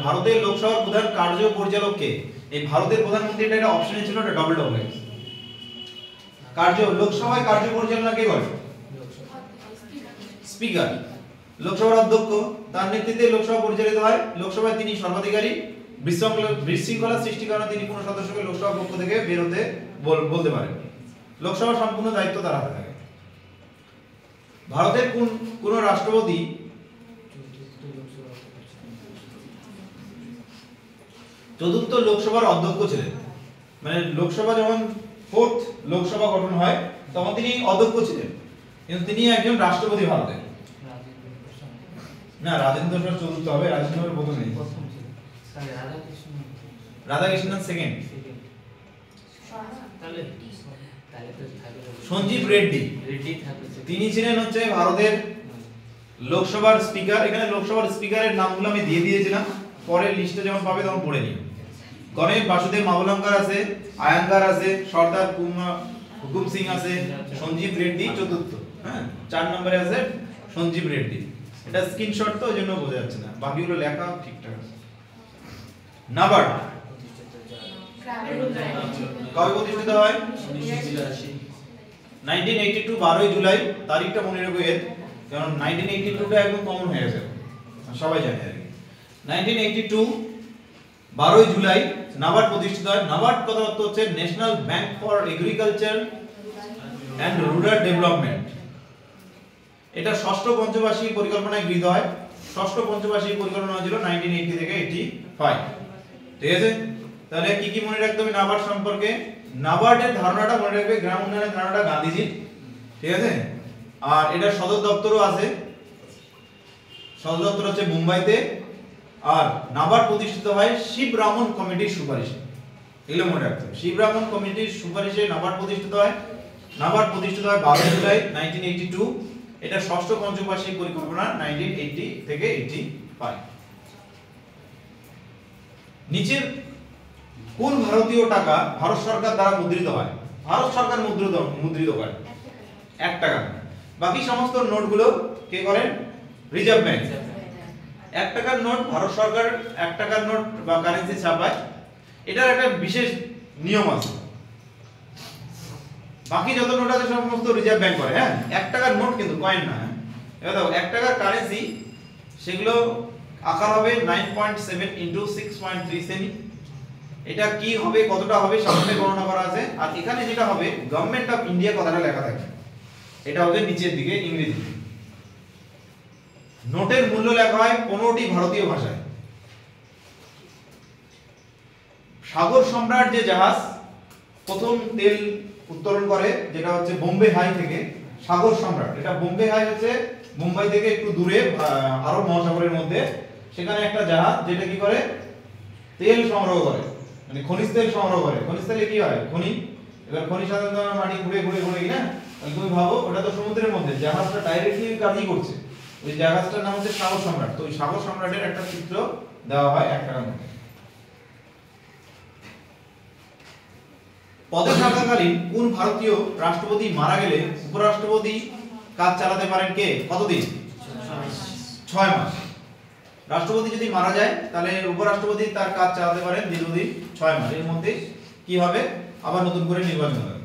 ভারতের লোকসভার প্রধান কার্য পরিচালক কে? এই ভারতের প্রধানমন্ত্রীটা এটা অপশনে ছিল, এটা ডবল এক্স। লোকসভায় কার্য পরিচালনা কে করে? স্পিকার। লোকসভার অধ্যক্ষ, তার নেতৃত্বে লোকসভা পরিচালিত হয়। লোকসভায় তিনি সর্বাধিকারী। বিশৃঙ্খলা সৃষ্টি কারণে তিনি কোনো সদস্যকে লোকসভা পক্ষ থেকে বের হতে বলতে পারেন। লোকসভার সম্পূর্ণ দায়িত্ব তার হাতে থাকে। ভারতের কোন রাষ্ট্রপতি চতুর্থ লোকসভার অধ্যক্ষ ছিলেন? মানে লোকসভা যখন 4th লোকসভা গঠন হয় তখন তিনি অধ্যক্ষ ছিলেন, কিন্তু তিনি একজন রাষ্ট্রপতি ভারতের। না, রাজেন্দ্র প্রসাদ চতুর্থ হবে, রাজেন্দ্র প্রথম নেই। রাধাকৃষ্ণন সেকেন্ড। সঞ্জীব রেড্ডি তিনি ছিলেন হচ্ছে ভারতের লোকসভার স্পিকার। এখানে লোকসভার স্পিকারের নামগুলো আমি দিয়ে দিয়েছিলাম, পরে লিস্টে যখন পাবে তখন পড়ে নিও। গণেশ বাসুদেব মাভলঙ্কার আছে, আয়াঙ্গার আছে, সর্দার হুকুম সিং আছে, সঞ্জীব রেড্ডি চতুর্থ। হ্যাঁ, 4 নম্বরে আছে সঞ্জীব রেড্ডি। এটা স্ক্রিনশট তো, ওই জন্য বোঝা যাচ্ছে না, বাকিগুলো লেখা ঠিকঠাক আছে। নাবার্ড কবে প্রতিষ্ঠিত হয়? 1982 12 জুলাই। তারিখটা মনে রাখো এর, কারণ 1982 টা একদম কমন হয়ে গেছে, সবাই জানে আর কি। 1982 12 জুলাই নাবার্ড প্রতিষ্ঠিত হয়। নাবার্ড কথার অর্থ হচ্ছে national bank for agriculture and rural development. এটা ষষ্ঠ পঞ্চবার্ষিক পরিকল্পনায় গৃহীত হয়। ষষ্ঠ পঞ্চবার্ষিক পরিকল্পনা হয়েছিল 1980 থেকে 85। ঠিক আছে, তাহলে কি কি মনে রাখতে হবে নাবার্ড সম্পর্কে? নাবার্ডের ধারণাটা মনে রাখবে, গ্রাম উন্নয়নের ধারণাটা গান্ধীজির। ঠিক আছে, আর এটা সদর দপ্তরও আছে, সদর দপ্তর হচ্ছে মুম্বাইতে। আর নাবার্ড প্রতিষ্ঠিত হয় শিবরামন কমিটির সুপারিশে। এগুলো মনে রাখতে হবে, শিবরামন কমিটির সুপারিশে নাবার্ড প্রতিষ্ঠিত হয়। নাবার্ড প্রতিষ্ঠিত হয় 12 জুলাই 1982। এটা ষষ্ঠ পঞ্চবার্ষিক পরিকল্পনা 1980 থেকে 85। নিচের কোন ভারতীয় টাকা ভারত সরকার দ্বারা মুদ্রিত হয়? ভারত সরকার মুদ্রিত করে 1 টাকা। বাকি সমস্ত নোটগুলো কে করেন? Reserve bank. 1 টাকার নোট ভারত সরকার 1 টাকার নোট বা কারেন্সি ছাপায়, এটার একটা বিশেষ নিয়ম আছে। বাকি যত নোট আছে সমস্ত রিজার্ভ ব্যাংক করে, হ্যাঁ 1 টাকার নোট কিন্তু কয়েন না। এবার দেখো 1 টাকার কারেন্সি সেগুলো আকার হবে 9.7 ইনটু 6.3 সেমি। এটা কি হবে, কতটা হবে সামনে গণনা করা আছে। আর এখানে যেটা হবে গভর্নমেন্ট অফ ইন্ডিয়া কথাটা লেখা থাকে, এটা হবে নিচের দিকে ইংরেজিতে। নোটের মূল্য লেখা হয় 15টি ভারতীয় ভাষায়। সাগর সম্রাট যে জাহাজ প্রথম তেল উত্তোলন করে, যেটা হচ্ছে বোম্বে হাই থেকে, সাগর সম্রাট, এটা বোম্বে হাই হচ্ছে মুম্বাই থেকে একটু দূরে আরব মহাসাগরের মধ্যে, সেখানে একটা জাহাজ যেটা কি করে তেল সংগ্রহ করে, মানে খনিজ তেল সংগ্রহ করে। খনিজ তেলে কি হয়? খনি। এবার খনি সাধারণত মাটি ঘুরে ঘুরে ঘুরে কি না, তুমি ভাবো ওটা তো সমুদ্রের মধ্যে, জাহাজটা ডাইরেক্টলি কাজই করছে। ওই জাহাজটার নাম হচ্ছে সাগর সম্রাট। তো ওই সাগর সম্রাটের একটা চিত্র দেওয়া হয় 1 টাকার মধ্যে। পদে থাকাকালীন কোন ভারতীয় রাষ্ট্রপতি মারা গেলে উপরাষ্ট্রপতি কাজ চালাতে পারেন কে? কতদিন? 6 মাস। রাষ্ট্রপতি যদি মারা যায় তাহলে উপরাষ্ট্রপতি তার কাজ চালাতে পারেন দীর্ঘদিন 6 মাস। এর মধ্যে কি হবে? আবার নতুন করে নির্বাচন হবে।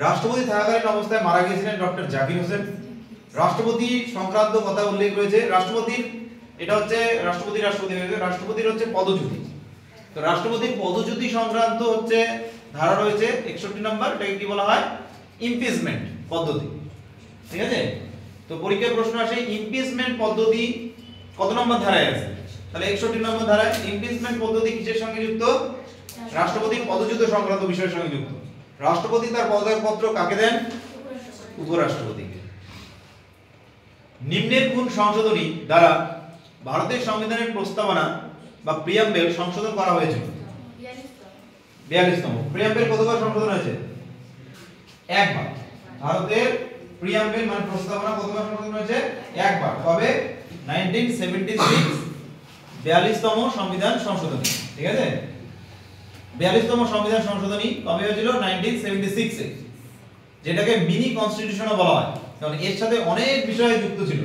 রাষ্ট্রপতি থাকাকালীন অবস্থায় মারা গিয়েছিলেন ডক্টর জাকির হোসেন। রাষ্ট্রপতি সংক্রান্ত কথা উল্লেখ রয়েছে। রাষ্ট্রপতির এটা হচ্ছে রাষ্ট্রপতির হচ্ছে পদচ্যুতি। তো রাষ্ট্রপতির পদচ্যুতি সংক্রান্ত হচ্ছে ধারা রয়েছে 61 নম্বর, এটাকে কি বলা হয়? ইমপিচমেন্ট পদ্ধতি। ঠিক আছে? তো পরীক্ষার প্রশ্ন আসে ইমপিচমেন্ট পদ্ধতি কত নম্বর ধারায় আছে? তাহলে 61 নম্বর ধারায়। ইমপিচমেন্ট পদ্ধতি কিসের সঙ্গে যুক্ত? রাষ্ট্রপতির পদচ্যুতি সংক্রান্ত বিষয়ের সঙ্গে যুক্ত। রাষ্ট্রপতি তার পদত্যাগপত্র কাকে দেন? উপরাষ্ট্রপতিকে। নিম্নের কোন সংশোধনী দ্বারা ভারতের সংবিধানের প্রস্তাবনা বা প্রিয়াম্বেল সংশোধন করা হয়েছিল? 42তম। প্রিয়াম্বেল কতবার সংশোধন হয়েছে? একবার। ভারতের প্রিয়াম্বেল মানে প্রস্তাবনা কতবার সংশোধন হয়েছে? একবার। কবে? 1976 42তম সংবিধান সংশোধনী। ঠিক আছে? 42তম সংবিধান সংশোধনী কবে হয়েছিল? 1976 এ, যেটাকে মিনি কনস্টিটিউশনও বলা হয়। কারণ এর সাথে অনেক বিষয় যুক্ত ছিল,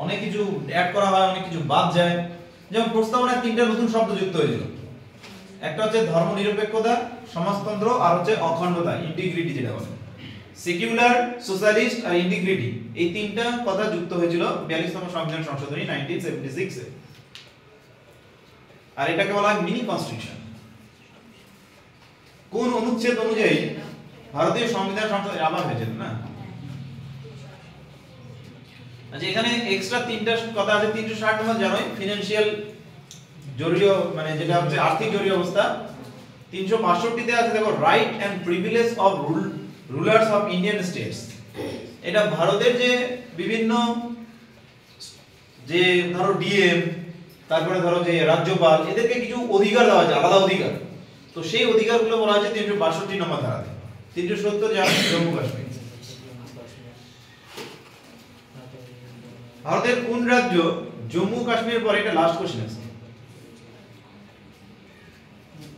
অনেক কিছু অ্যাড করা হয়, অনেক কিছু বাদ যায়। যেমন প্রস্তাবনায় 3টা নতুন শব্দ যুক্ত হয়েছিল। একটা হচ্ছে ধর্মনিরপেক্ষতা, সমাজতন্ত্র, আর হচ্ছে অখণ্ডতা, ইন্টিগ্রিটি যেটা বলে। সেকুলার, সোশ্যালিস্ট আর ইন্টিগ্রিটি, এই 3টা কথা যুক্ত হয়েছিল 42তম সংবিধান সংশোধনী 1976 এ। আর এটাকে বলা হয় মিনি কনস্টিটিউশন। কোন অনুচ্ছেদ অনুযায়ী ভারতীয় সংবিধান সংশোধন আবার হয়েছে না? আচ্ছা, এখানে এক্সট্রা 3টা কথা আছে। 360 নম্বর জানোই, ফিনান্সিয়াল জরুরি মানে যেটা হচ্ছে আর্থিক জরুরি অবস্থা। 362 তে আছে দেখো, right and privilege of rulers of Indian states. এটা ভারতের যে বিভিন্ন যে ধরো ডিএম, তারপরে ধরো যে রাজ্যপাল, এদেরকে কিছু অধিকার দেওয়া আছে, আলাদা অধিকার। তো সেই অধিকারগুলো বলা হয়েছে 362 নম্বর ধারাতে। 370 যা জম্মু কাশ্মীর। ভারতের কোন রাজ্য জম্মু কাশ্মীরের পরে, এটা লাস্ট কোশ্চেন আছে,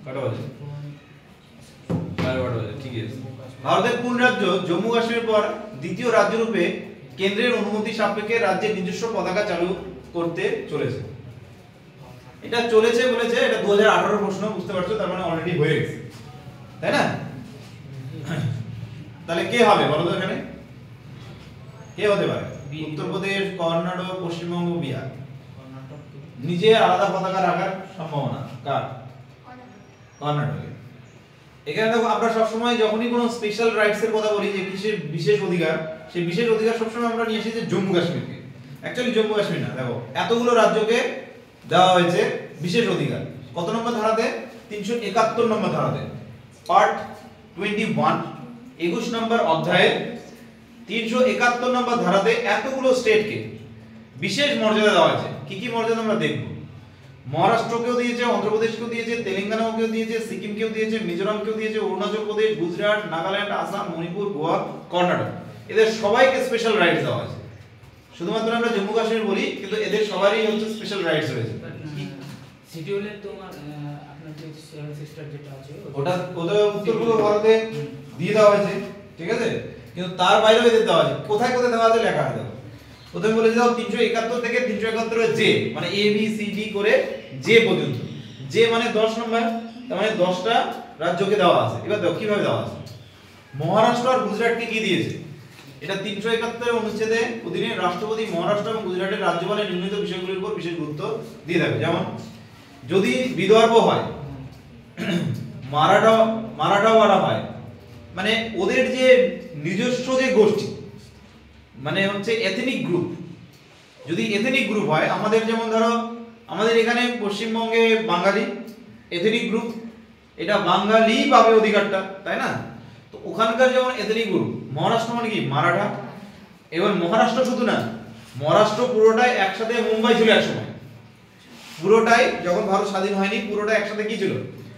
কটা বাজে? 12টা বাজে, ঠিক আছে। ভারতের কোন রাজ্য জম্মু কাশ্মীরের পর দ্বিতীয় রাজ্য রূপে কেন্দ্রের অনুমতি সাপেক্ষে রাজ্যের নিজস্ব পতাকা চালু করতে চলেছে? এটা চলেছে বলেছে, এটা 2018 প্রশ্ন, বুঝতে পারছো? তার মানে অলরেডি হয়ে গেছে, তাই না? তাহলে কে হবে বলো তো এখানে? কে হতে পারে? উত্তরপ্রদেশ, কর্ণাটক, পশ্চিমবঙ্গ, বিহার। নিজে আলাদা পতাকা রাখার সম্ভাবনা কার? কর্ণাটকে। এখানে দেখো, আমরা সবসময় যখনই কোনো স্পেশাল রাইটস এর কথা বলি, যে কিসের বিশেষ অধিকার, সেই বিশেষ অধিকার সবসময় আমরা নিয়ে এসেছি জম্মু কাশ্মীরকে। অ্যাকচুয়ালি জম্মু কাশ্মীর না, দেখো এতগুলো রাজ্যকে দেওয়া হয়েছে বিশেষ অধিকার। কত নম্বর ধারাতে? 371 নম্বর ধারাতে, পার্ট 21, 21 নম্বর অধ্যায়ে 371 নম্বর ধারাতে এতগুলো স্টেটকে বিশেষ মর্যাদা দেওয়া হয়েছে। কি কি মর্যাদা আমরা দেখব। মহারাষ্ট্রকেও দিয়েছে, অন্ধ্রপ্রদেশকেও দিয়েছে, তেলেঙ্গানাকেও দিয়েছে, সিকিমকেও দিয়েছে, মিজোরামকেও দিয়েছে, অরুণাচল প্রদেশ, গুজরাট, নাগাল্যান্ড, আসাম, মণিপুর, গোয়া, কর্ণাটক, এদের সবাইকে স্পেশাল রাইটস দেওয়া হয়েছে। শুধুমাত্র আমরা জম্মু কাশ্মীর বলি, কিন্তু এদের সবারই হচ্ছে স্পেশাল রাইটস রয়েছে। শিডিউলে তোমার আপনার যে সিস্টার যেটা আছে ওটা উত্তরপূর্ব ভারতে দিয়ে দেওয়া হয়েছে, ঠিক আছে? কিন্তু তার বাইরেও এদের দেওয়া আছে। কোথায় কোথায় দেওয়া আছে লেখা আছে দেখো। প্রথমে বলেছে দাও 371 থেকে 371 এর জে মানে এ বি সি ডি করে জে পর্যন্ত, জে মানে 10 নম্বর, তার মানে 10টা রাজ্যকে দেওয়া আছে। এবার দেখো কিভাবে দেওয়া আছে। মহারাষ্ট্র আর গুজরাটকে কি দিয়েছে, এটা 371 অনুচ্ছেদে অধীনে রাষ্ট্রপতি মহারাষ্ট্র এবং গুজরাটের রাজ্যপালের নির্ণীত বিষয়গুলির উপর বিশেষ গুরুত্ব দিয়ে থাকবে। যেমন যদি বিদর্ভ হয়, মারাঠাওয়াড়া হয়, মানে ওদের যে নিজস্ব যে গোষ্ঠী মানে হচ্ছে এথনিক গ্রুপ, যদি এথনিক গ্রুপ হয়, আমাদের যেমন ধরো আমাদের এখানে পশ্চিমবঙ্গে বাঙালি এথনিক গ্রুপ, এটা বাঙালি পাবে অধিকারটা, তাই না? তো ওখানকার যেমন এথনিক গ্রুপ, মহারাষ্ট্র মানে কি মারাঠা। এবার মহারাষ্ট্র শুধু না, মহারাষ্ট্র পুরোটাই একসাথে মুম্বাই ছিল একসময়, পুরোটাই যখন ভারত স্বাধীন হয়নি পুরোটা একসাথে কি ছিল,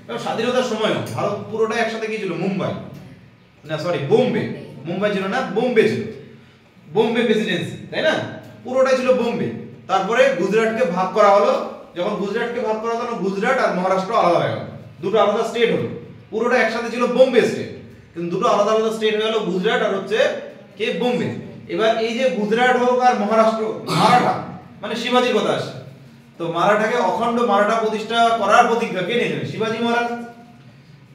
এবং স্বাধীনতার সময় ভারত পুরোটা একসাথে কি ছিল, মুম্বাই না সরি বোম্বে, মুম্বাই ছিল না বোম্বে ছিল, বোম্বে প্রেসিডেন্সি, তাই না? পুরোটাই ছিল বোম্বে। তারপরে গুজরাটকে ভাগ করা হলো, যখন গুজরাটকে ভাগ করা হলো গুজরাট আর মহারাষ্ট্র আলাদা হয়ে গেল, দুটো আলাদা স্টেট হলো। পুরোটা একসাথে ছিল বোম্বে স্টেট, কিন্তু দুটো আলাদা আলাদা স্টেট হয়ে গেল, গুজরাট আর হচ্ছে কে বোম্বে। এবার এই যে গুজরাট হোক আর মহারাষ্ট্র, মারাঠা মানে শিবাজির কথা আসে, তো মারাঠাকে অখণ্ড মারাঠা প্রতিষ্ঠা করার প্রতিজ্ঞা কে নিয়েছিলেন, শিবাজি মহারাজ।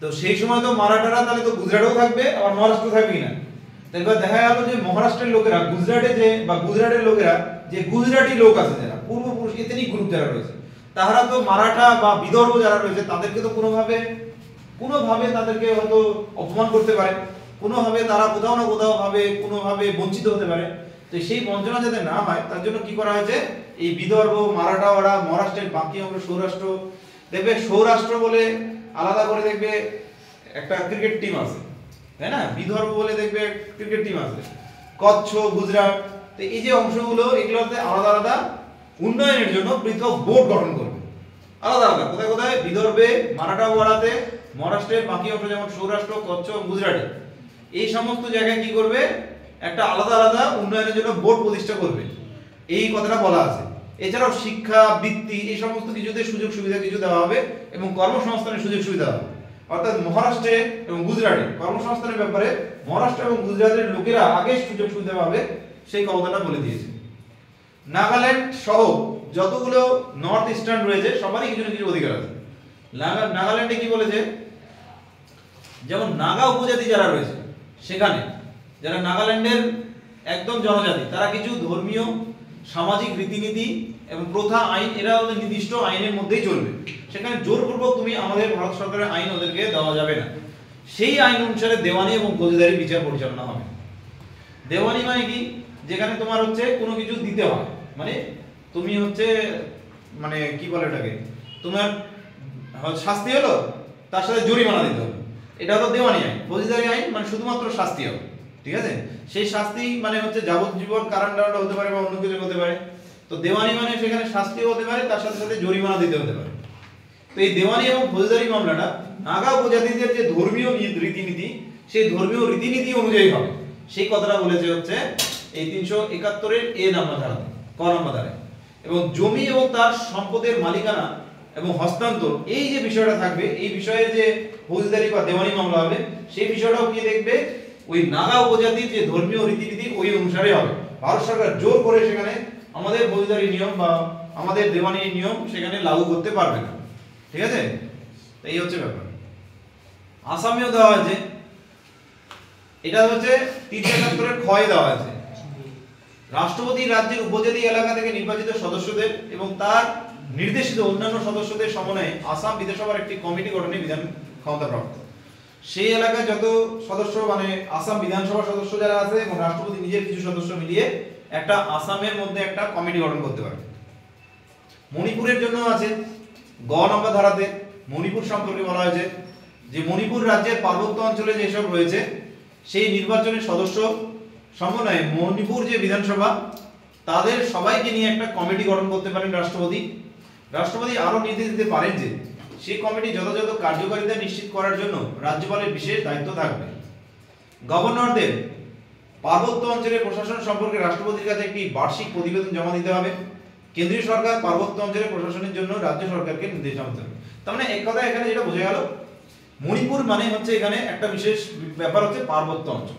তো সেই সময় তো মারাঠারা তাহলে তো গুজরাটও থাকবে আবার মহারাষ্ট্র থাকবে কিনা। এবার দেখা গেল যে মহারাষ্ট্রের লোকেরা গুজরাটে যে বা গুজরাটের লোকেরা যে গুজরাটি লোক আছে যারা পূর্বপুরুষ এথনিক গ্রুপ যারা রয়েছে, তারা তো মারাঠা বা বিদর্ভ যারা রয়েছে তাদেরকে তো কোনোভাবে তাদেরকে হয়তো অপমান করতে পারে, কোনোভাবে তারা কোথাও না কোথাও কোনোভাবে বঞ্চিত হতে পারে। তো সেই বঞ্চনা যাতে না হয় তার জন্য কি করা হয়েছে, এই বিদর্ভ মারাঠাওয়াড়া মহারাষ্ট্রের বাকি অংশ সৌরাষ্ট্র, দেখবে সৌরাষ্ট্র বলে আলাদা করে দেখবে একটা ক্রিকেট টিম আছে, তাই না? বিদর্ভ বলে দেখবে ক্রিকেট টিম আছে, কচ্ছ গুজরাট, তো এই যে অংশগুলো এগুলোতে আলাদা আলাদা উন্নয়নের জন্য পৃথক বোর্ড গঠন করবে, আলাদা আলাদা কোথায় কোথায়, বিদর্ভে মারাঠাওয়াড়াতে, মহারাষ্ট্রের বাকি অংশ যেমন সৌরাষ্ট্র কচ্ছ গুজরাটে, এই সমস্ত জায়গায় কি করবে, একটা আলাদা আলাদা উন্নয়নের জন্য বোর্ড প্রতিষ্ঠা করবে, এই কথাটা বলা আছে। এছাড়াও শিক্ষা বৃত্তি এই সমস্ত কিছুতে সুযোগ সুবিধা কিছু দেওয়া হবে এবং কর্মসংস্থানের সুযোগ সুবিধা হবে। অর্থাৎ মহারাষ্ট্রে এবং গুজরাটে কর্মসংস্থানের ব্যাপারে মহারাষ্ট্র এবং গুজরাটের লোকেরা আগে সুযোগ সুবিধা পাবে, সেই কথাটা বলে দিয়েছে। নাগাল্যান্ড সহ যতগুলো নর্থ ইস্টার্ন রয়েছে সবারই কিছু না কিছু অধিকার আছে। নাগাল্যান্ডে কি বলেছে, যেমন নাগা উপজাতি যারা রয়েছে সেখানে, যারা নাগাল্যান্ডের একদম জনজাতি, তারা কিছু ধর্মীয় সামাজিক রীতিনীতি এবং প্রথা আইন এরা ওদের নির্দিষ্ট আইনের মধ্যেই চলবে, সেখানে জোরপূর্বক তুমি আমাদের ভারত সরকারের আইন ওদেরকে দেওয়া যাবে না। সেই আইন অনুসারে দেওয়ানি এবং ফৌজদারি বিচার পরিচালনা হবে। দেওয়ানি মানে কি, যেখানে তোমার হচ্ছে কোনো কিছু দিতে হয়, মানে তুমি হচ্ছে মানে কি বলে এটাকে, তোমার শাস্তি হলো তার সাথে জরিমানা দিতে হবে, এটা হলো দেওয়ানি আইন। ফৌজদারি আইন মানে শুধুমাত্র শাস্তি হবে, ঠিক আছে? সেই শাস্তি মানে হচ্ছে যাবজ্জীবন কারাদণ্ড হতে পারে বা অন্য কিছু হতে পারে। তো দেওয়ানি মানে সেখানে শাস্তিও হতে পারে, তার সাথে সাথে জরিমানা দিতে হতে পারে। তো এই দেওয়ানি এবং ফৌজদারি মামলাটা নাগা উপজাতিদের যে ধর্মীয় রীতিনীতি, সেই ধর্মীয় রীতিনীতি অনুযায়ী হবে, সেই কথাটা বলেছে হচ্ছে এই 371 এ নাম্বার ধারা, ক নাম্বার ধারায়। এবং জমি এবং তার সম্পদের মালিকানা এবং হস্তান্তর এই যে বিষয়টা থাকবে, এই বিষয়ে যে ফৌজদারি বা দেওয়ানি মামলা হবে, সেই বিষয়টাও কি দেখবে, ওই নাগা উপজাতির যে ধর্মীয় রীতিনীতি ওই অনুসারে হবে। ভারত সরকার জোর করে সেখানে আমাদের ফৌজদারি নিয়ম বা আমাদের দেওয়ানি নিয়ম সেখানে লাগু করতে পারবে না, ঠিক আছে? এই হচ্ছে ব্যাপার। আসামেও দেওয়া আছে, এটা হচ্ছে 371 এর ক্ষয় দেওয়া আছে। রাষ্ট্রপতি রাজ্যের উপজাতি এলাকা থেকে নির্বাচিত সদস্যদের এবং তার নির্দেশিত অন্যান্য সদস্যদের সমন্বয়ে আসাম বিধানসভার একটি কমিটি গঠনে বিধান ক্ষমতাপ্রাপ্ত। সেই এলাকায় যত সদস্য মানে আসাম বিধানসভার সদস্য যারা আছে এবং রাষ্ট্রপতি নিজের কিছু সদস্য মিলিয়ে একটা আসামের মধ্যে একটা কমিটি গঠন করতে পারে। মণিপুরের জন্য আছে গ নম্বর ধারাতে, মণিপুর সম্পর্কে বলা হয়েছে যে মণিপুর রাজ্যের পার্বত্য অঞ্চলে যেসব রয়েছে সেই নির্বাচনের সদস্য সমন্বয়ে মণিপুর যে বিধানসভা তাদের সবাইকে নিয়ে একটা কমিটি গঠন করতে পারেন রাষ্ট্রপতি। রাষ্ট্রপতি আরো নির্দেশ দিতে পারেন যে সেই কমিটি যথাযথ কার্যকারিতা নিশ্চিত করার জন্য রাজ্যপালের বিশেষ দায়িত্ব থাকবে। গভর্নরদের পার্বত্য অঞ্চলের প্রশাসন সম্পর্কে রাষ্ট্রপতির কাছে একটি বার্ষিক প্রতিবেদন জমা দিতে হবে। কেন্দ্রীয় সরকার পার্বত্য অঞ্চলের প্রশাসনের জন্য রাজ্য সরকারকে নির্দেশ জানাতে হবে। তার মানে এক কথা এখানে যেটা বোঝা গেল, মণিপুর মানে হচ্ছে এখানে একটা বিশেষ ব্যাপার হচ্ছে পার্বত্য অঞ্চল।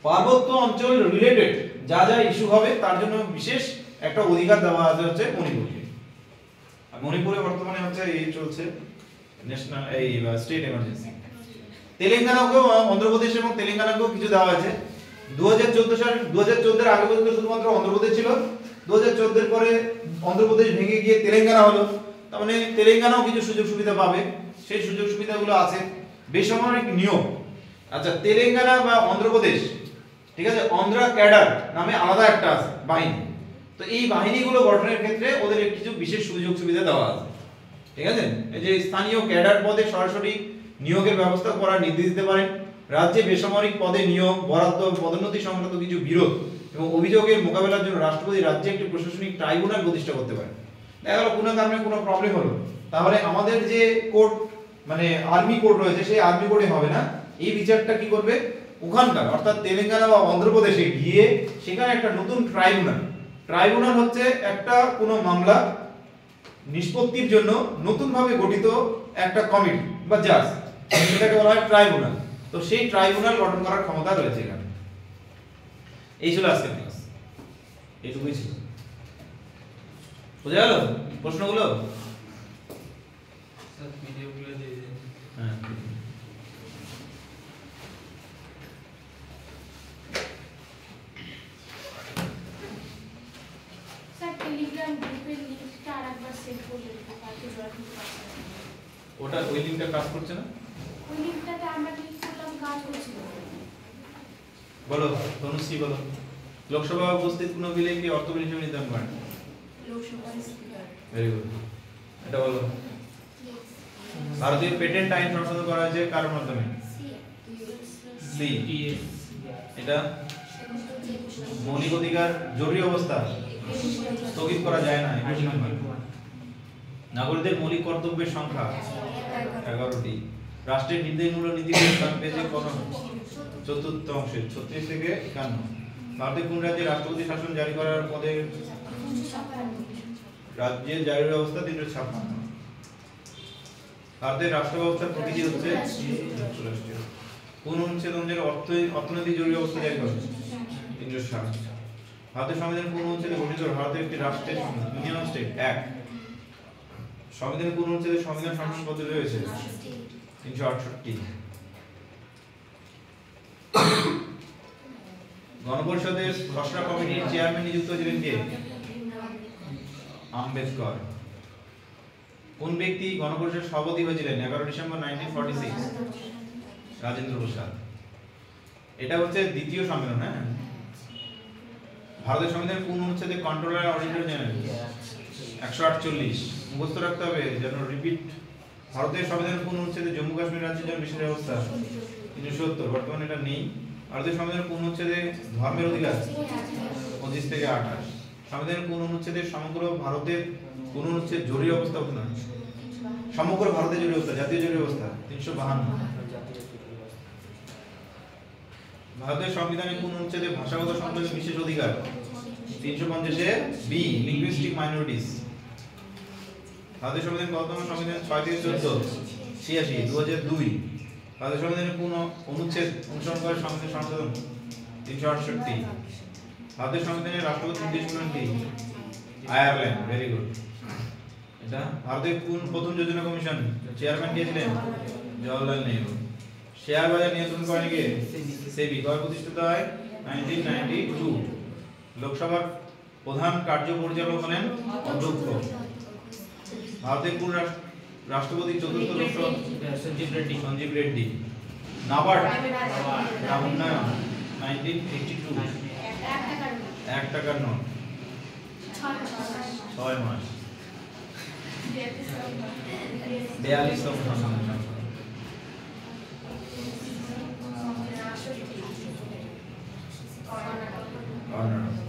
পার্বত্য অঞ্চল রিলেটেড যা যা ইস্যু হবে তার জন্য বিশেষ একটা অধিকার দেওয়া আছে হচ্ছে মণিপুরকে। আর মণিপুরে বর্তমানে হচ্ছে এই চলছে ন্যাশনাল এই স্টেট এমার্জেন্সি। তেলেঙ্গানাকেও অন্ধ্রপ্রদেশ এবং তেলেঙ্গানাকেও কিছু দেওয়া আছে। 2014 এর আগে পর্যন্ত শুধুমাত্র অন্ধ্রপ্রদেশ ছিল, 2014 এর পরে অন্ধ্রপ্রদেশ ভেঙে গিয়ে তেলেঙ্গানা হলো। তার মানে তেলেঙ্গানাও কিছু সুযোগ সুবিধা পাবে, সেই সুযোগ সুবিধাগুলো আছে। বেসামরিক নিয়োগ, আচ্ছা তেলেঙ্গানা বা অন্ধ্রপ্রদেশ, ঠিক আছে, অন্ধ্রা ক্যাডার নামে আলাদা একটা আছে বাহিনী। তো এই বাহিনীগুলো গঠনের ক্ষেত্রে ওদের কিছু বিশেষ সুযোগ সুবিধা দেওয়া আছে, ঠিক আছে। এই যে স্থানীয় ক্যাডার পদে সরাসরি নিয়োগের ব্যবস্থা করার নির্দেশ দিতে পারেন। রাজ্যে বেসামরিক পদে নিয়োগ, বরাদ্দ, পদোন্নতি সংক্রান্ত কিছু বিরোধ এবং অভিযোগের মোকাবেলার জন্য রাষ্ট্রপতি রাজ্যে একটি প্রশাসনিক ট্রাইব্যুনাল প্রতিষ্ঠা করতে পারেন। দেখা গেল কোনো কারণে কোনো প্রবলেম হলো, তাহলে আমাদের যে কোর্ট মানে আর্মি কোর্ট রয়েছে সেই আর্মি কোর্টে হবে না, এই বিচারটা কি করবে ওখানকার অর্থাৎ তেলেঙ্গানা বা অন্ধ্রপ্রদেশে গিয়ে সেখানে একটা নতুন ট্রাইব্যুনাল হচ্ছে একটা কোনো মামলা নিষ্পত্তির জন্য নতুন ভাবে গঠিত একটা কমিটি বা জাজ, সেটাকে বলা হয় ট্রাইব্যুনাল। তো সেই ট্রাইব্যুনাল গঠন করার ক্ষমতা রয়েছে এখানে। এই ছিল আজকের ক্লাস, এইটুকুই ছিল। বুঝা গেল প্রশ্নগুলো? স্যার ভিডিওগুলো দিয়ে দিন। হ্যাঁ স্যার টেলিগ্রাম গ্রুপের লিংকটা আরেকবার সেন্ড করে দিন, কালকে জয়েন করতে পারছি না। ওটা ওই লিংকটা কাজ করছে না? ওই লিংকটাতে আমরা ক্লিক করলাম, কাজ হচ্ছিল না। বলো তনুশ্রী বলো, লোকসভা উপস্থিত কোনো বিলে কি অর্থ বিল হিসেবে নির্ধারণ করেন? লোকসভার স্পিকার। ভেরি গুড, এটা বলো। ভারতীয় পেটেন্ট আইন সংশোধন করা হয়েছে কার মাধ্যমে? সি। এটা মৌলিক অধিকার জরুরি অবস্থা স্থগিত করা যায় না। নাগরিকদের মৌলিক কর্তব্যের সংখ্যা 11টি। রাষ্ট্রের নির্দেশমূলক নীতি স্থান পেয়েছে কোন? চতুর্থ অংশে 36 থেকে 51। ভারতের কোন রাজ্যে রাষ্ট্রপতি শাসন জারি করার পদে? রাজ্যের জারি ব্যবস্থা 356। ভারতের রাষ্ট্র ব্যবস্থার প্রকৃতি হচ্ছে যুক্তরাষ্ট্রীয়। কোন অনুচ্ছেদ অনুযায়ী অর্থনৈতিক জরুরি অবস্থা জারি করে? 360। ভারতের সংবিধান কোন অনুচ্ছেদে গঠিত? ভারতের একটি রাষ্ট্রের ইউনিয়ন স্টেট অ্যাক্ট। সংবিধানের কোন অনুচ্ছেদে সংবিধান শাসন পদ্ধতি রয়েছে? 368। গণপরিষদের খসড়া কমিটির চেয়ারম্যান নিযুক্ত হয়েছিলেন কে? আম্বেদকর। কোন ব্যক্তি গণপরিষদের সভাপতি হয়েছিলেন 11 ডিসেম্বর 1946? রাজেন্দ্র প্রসাদ। এটা হচ্ছে দ্বিতীয় সম্মেলন। হ্যাঁ, ভারতের সংবিধানের কোন অনুচ্ছেদে কন্ট্রোলার অডিটর জেনারেল? 148 মুখস্থ রাখতে হবে যেন রিপিট। ভারতের সংবিধানের কোন অনুচ্ছেদে জম্মু কাশ্মীর রাজ্যের জন্য বিশেষ ব্যবস্থা? 370। বর্তমানে এটা নেই। ভারতের সংবিধানের কোন অনুচ্ছেদে ধর্মের অধিকার? 25 থেকে 28। সংবিধানের কোন অনুচ্ছেদে সমগ্র ভারতের কোন অনুচ্ছেদ জরুরি অবস্থা হতো না? সমগ্র ভারতের জরুরি অবস্থা, জাতীয় জরুরি অবস্থা 352। ভারতের সংবিধানে কোন অনুচ্ছেদে ভাষাগত সংযোগের বিশেষ অধিকার? 350 এ বি লিঙ্গুইস্টিক মাইনরিটিস। ভারতের সংবিধান কততম সংবিধান? 6 থেকে 14 86 2002। ভারতের সংবিধানের কোন অনুচ্ছেদ অনুসরণ করে সংবিধান সংশোধন? 368। ভারতের সংবিধানের রাষ্ট্রপতি নির্দেশ করেন কি? আয়ারল্যান্ড। Very good. এটা ভারতের কোন প্রথম যোজনা কমিশন চেয়ারম্যান কে ছিলেন? জওহরলাল নেহরু। শেয়ার বাজার নিয়ন্ত্রণ করেন কে? সেবি। কবে প্রতিষ্ঠিত হয়? 1992। লোকসভার প্রধান কার্য পরিচালক হলেন অধ্যক্ষ। ভারতের কোন রাষ্ট্রপতি চতুর্থ লোকসভা? সঞ্জীব রেড্ডি। নাবার্ড গ্রাম উন্নয়ন 1982। 1 টাকার নোট 6 মাস 42তম সংশোধন। কর্ণাটক।